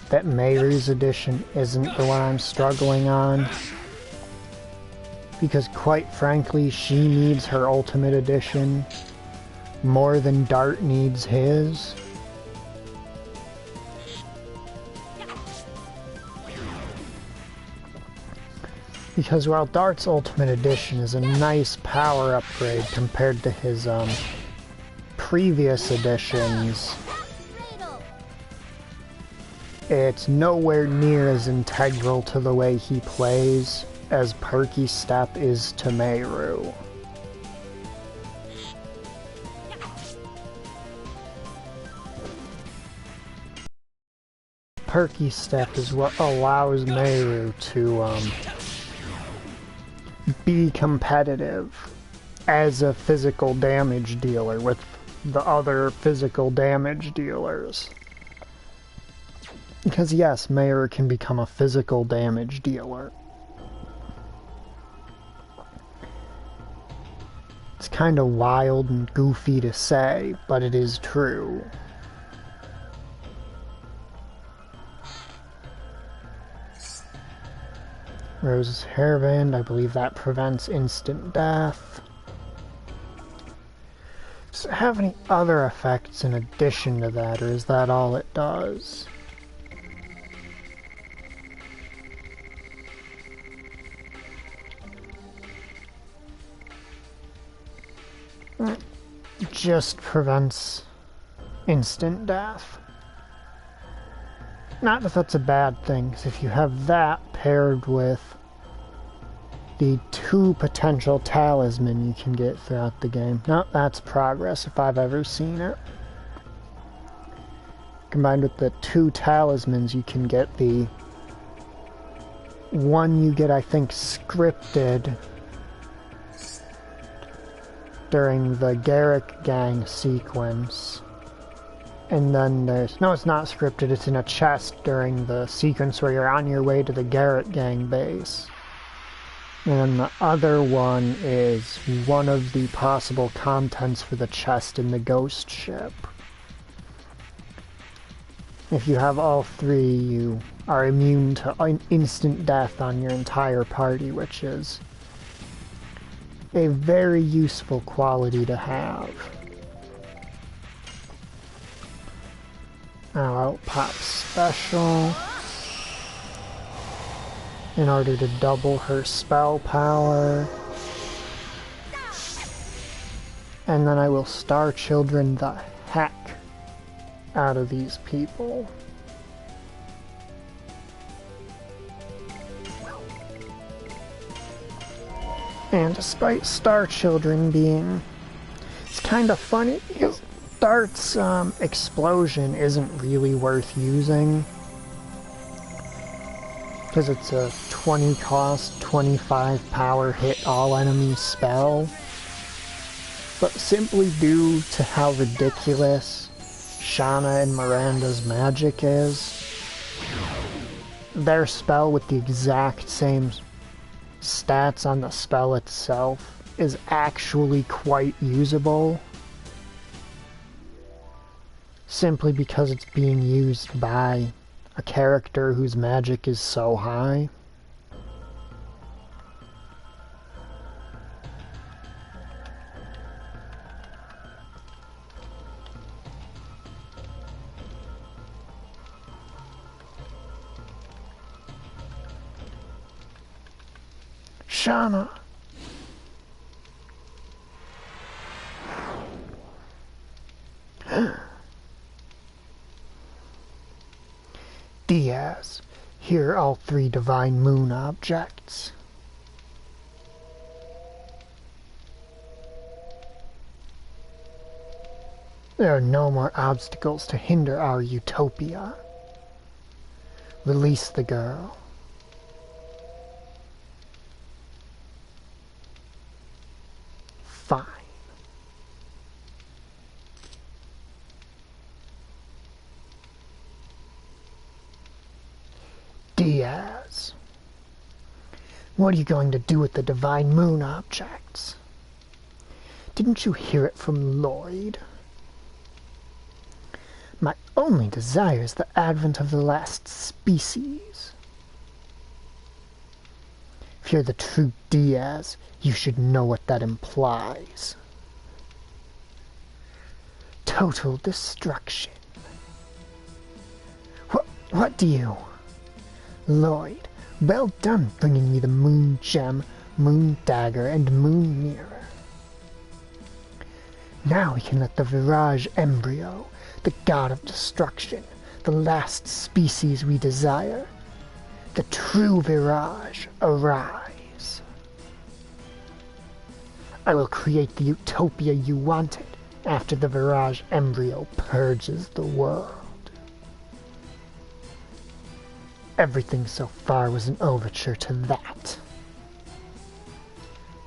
that Meru's edition isn't the one I'm struggling on. Because quite frankly, she needs her Ultimate Edition more than Dart needs his. Because while Dart's Ultimate Edition is a nice power upgrade compared to his previous editions, it's nowhere near as integral to the way he plays as Perky Step is to Meru. Perky Step is what allows Meru to be competitive as a physical damage dealer with the other physical damage dealers. Because yes, Meru can become a physical damage dealer. It's kind of wild and goofy to say, but it is true. Rose's hairband, I believe that prevents instant death. Does it have any other effects in addition to that, or is that all it does? It just prevents instant death. Not that that's a bad thing, because if you have that paired with the 2 potential talisman you can get throughout the game. Now that's progress if I've ever seen it. Combined with the 2 talismans you can get the one you get, I think, scripted during the Garrick Gang sequence. And then there's... No, it's not scripted, it's in a chest during the sequence where you're on your way to the Garrick Gang base. And the other one is one of the possible contents for the chest in the ghost ship. If you have all three, you are immune to instant death on your entire party, which is a very useful quality to have. Now I'll pop special in order to double her spell power. And then I will Star Children the heck out of these people. And despite Star Children being... It's kind of funny because Dart's explosion isn't really worth using. Because it's a 20 cost, 25 power hit all enemy spell. But simply due to how ridiculous Shauna and Miranda's magic is, their spell with the exact same stats on the spell itself is actually quite usable. Simply because it's being used by a character whose magic is so high. Shauna. Diaz, here are all three divine moon objects. There are no more obstacles to hinder our utopia. Release the girl. Fine. Diaz, what are you going to do with the divine moon objects? Didn't you hear it from Lloyd? My only desire is the advent of the last species. If you're the true Diaz, you should know what that implies. Total destruction. What do you... Lloyd, well done bringing me the moon gem, moon dagger, and moon mirror. Now we can let the Virage embryo, the god of destruction, the last species we desire, the true Virage, arise. I will create the utopia you wanted after the Virage embryo purges the world. Everything so far was an overture to that.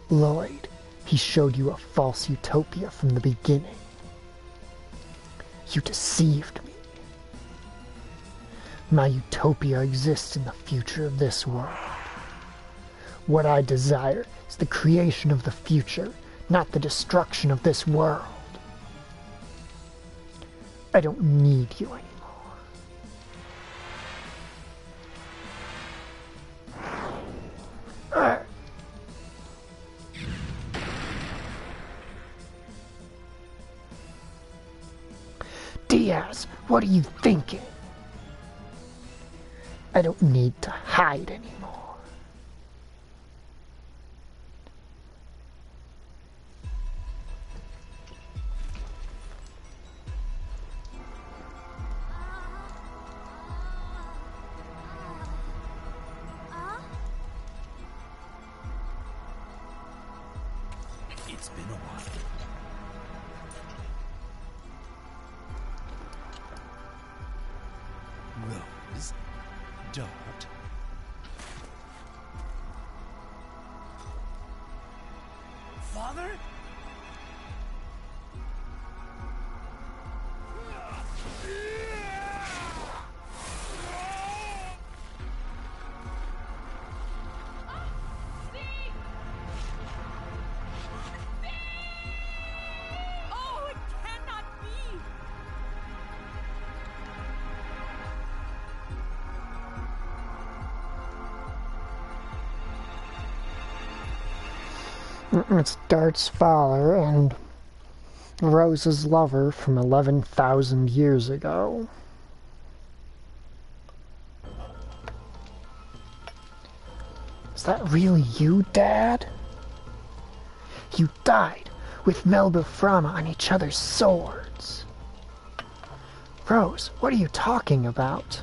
Lloyd, he showed you a false utopia from the beginning. You deceived me. My utopia exists in the future of this world. What I desire is the creation of the future, not the destruction of this world. I don't need you anymore. Diaz, what are you thinking? I don't need to hide anymore. It's been a while. Rose, Dart. Father? It's Dart's father and Rose's lover from 11,000 years ago. Is that really you, Dad? You died with Melbuframa on each other's swords. Rose, what are you talking about?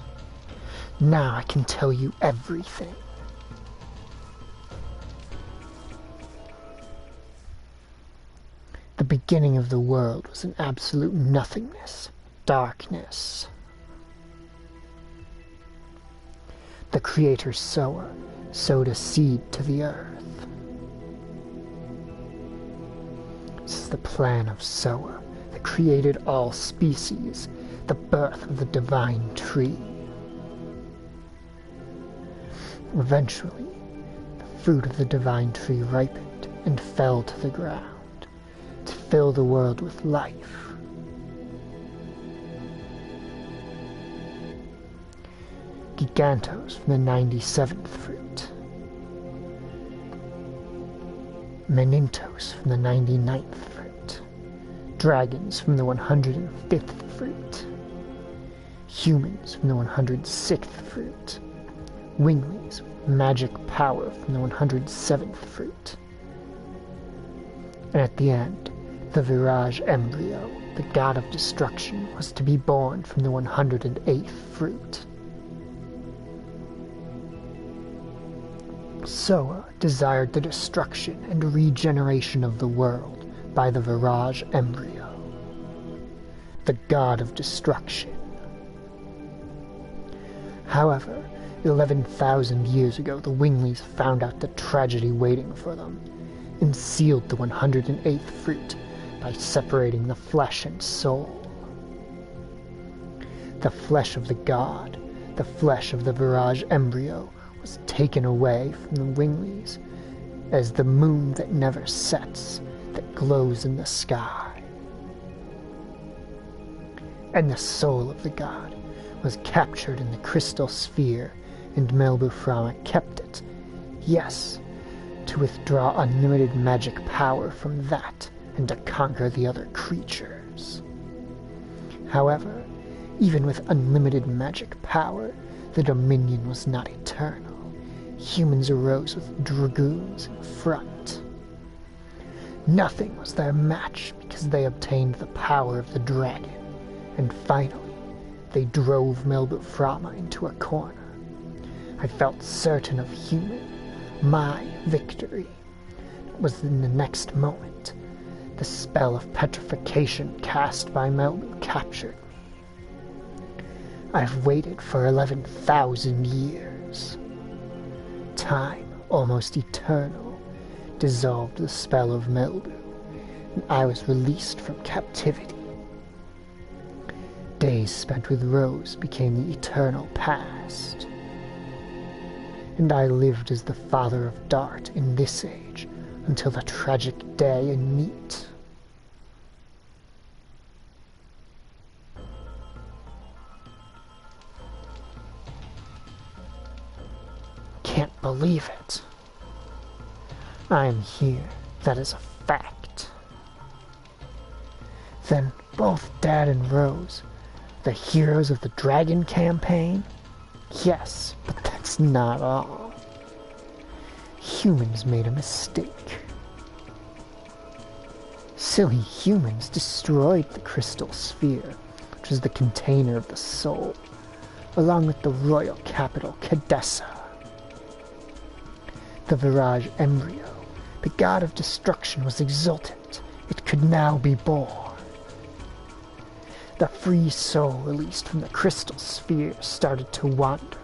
Now I can tell you everything. The beginning of the world was an absolute nothingness, darkness. The creator Soa sowed a seed to the earth. This is the plan of Soa that created all species, the birth of the divine tree. Eventually, the fruit of the divine tree ripened and fell to the ground to fill the world with life. Gigantos from the 97th fruit. Menintos from the 99th fruit. Dragons from the 105th fruit. Humans from the 106th fruit. Winglings with magic power from the 107th fruit. And at the end, the Virage embryo, the god of destruction, was to be born from the 108th fruit. Soa desired the destruction and regeneration of the world by the Virage embryo, the god of destruction. However, 11,000 years ago, the Winglies found out the tragedy waiting for them and sealed the 108th fruit by separating the flesh and soul. The flesh of the god, the flesh of the Virage embryo, was taken away from the Winglies as the moon that never sets, that glows in the sky. And the soul of the god was captured in the crystal sphere, and Melbuframa kept it, yes, to withdraw unlimited magic power from that and to conquer the other creatures. However, even with unlimited magic power, the Dominion was not eternal. Humans arose with dragoons in front. Nothing was their match because they obtained the power of the dragon, and finally, they drove Melbuframa into a corner. I felt certain of my victory. It was in the next moment. The spell of petrification cast by Melbu captured me. I've waited for 11,000 years. Time, almost eternal, dissolved the spell of Melbu, and I was released from captivity. Days spent with Rose became the eternal past, and I lived as the father of Dart in this age until the tragic day in Neat. Can't believe it. I am here. That is a fact. Then both Dad and Rose, the heroes of the Dragon campaign? Yes, but that's not all. Humans made a mistake. Silly humans destroyed the crystal sphere, which is the container of the soul, along with the royal capital, Cadessa. The Virage embryo, the god of destruction, was exultant. It could now be born. The free soul released from the crystal sphere started to wander,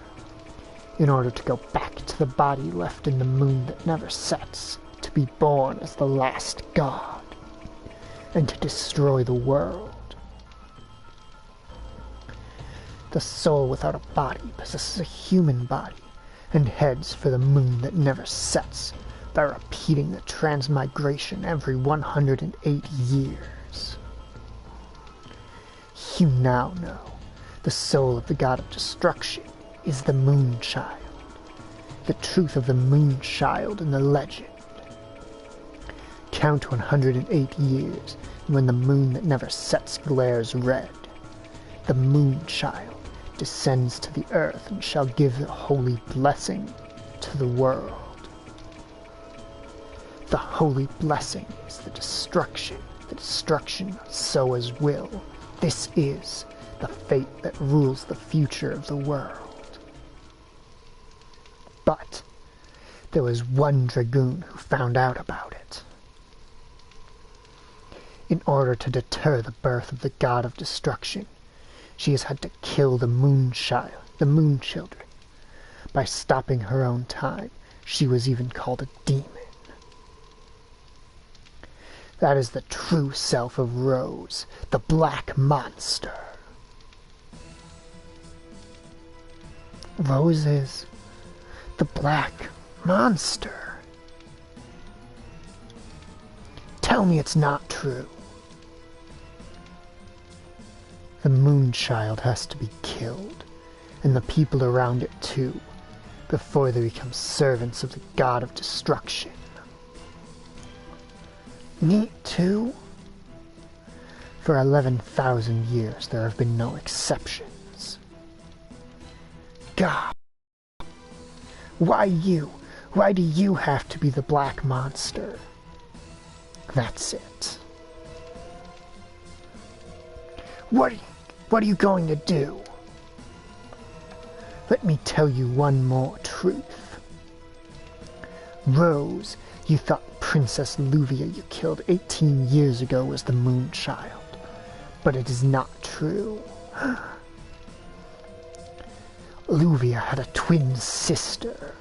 in order to go back to the body left in the moon that never sets, to be born as the last god, and to destroy the world. The soul without a body possesses a human body, and heads for the moon that never sets, by repeating the transmigration every 108 years. You now know, the soul of the god of destruction is the Moonchild, the truth of the Moonchild in the legend. Count 108 years, and when the moon that never sets glares red, the moon child descends to the earth and shall give a holy blessing to the world. The holy blessing is the destruction of Soa's will. This is the fate that rules the future of the world. But there was one dragoon who found out about it. In order to deter the birth of the god of destruction, she has had to kill the moon children. By stopping her own time, she was even called a demon. That is the true self of Rose, the black monster. Rose is the black monster. Tell me it's not true. The moon child has to be killed, and the people around it too, before they become servants of the god of destruction. Me too? For 11,000 years there have been no exceptions. God, why you? Why do you have to be the black monster? That's it. What are you going to do? Let me tell you one more truth. Rose, you thought Princess Luvia you killed 18 years ago was the moon child, but it is not true. Luvia had a twin sister.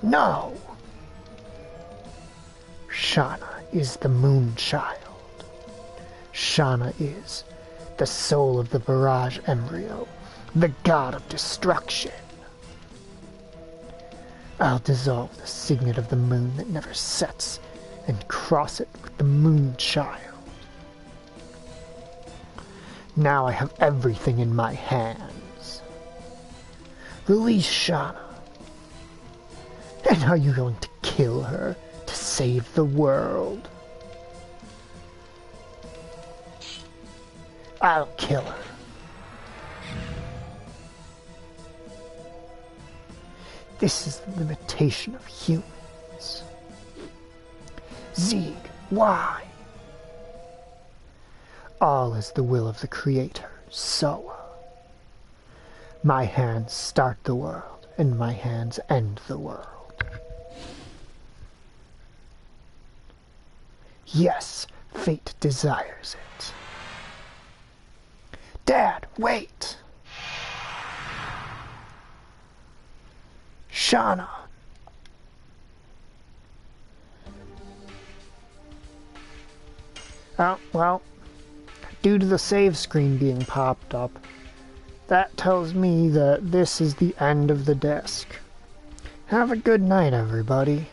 No! Shauna is the moon child. Shauna is the soul of the Barrage embryo, the god of destruction. I'll dissolve the signet of the moon that never sets and cross it with the moon child. Now I have everything in my hands. Release Shauna. And are you going to kill her to save the world? I'll kill her. This is the limitation of humans. Zeeg, why? All is the will of the Creator, Soa. My hands start the world, and my hands end the world. Yes, fate desires it. Dad, wait! Shauna! Oh, well, due to the save screen being popped up, that tells me that this is the end of the disc. Have a good night, everybody.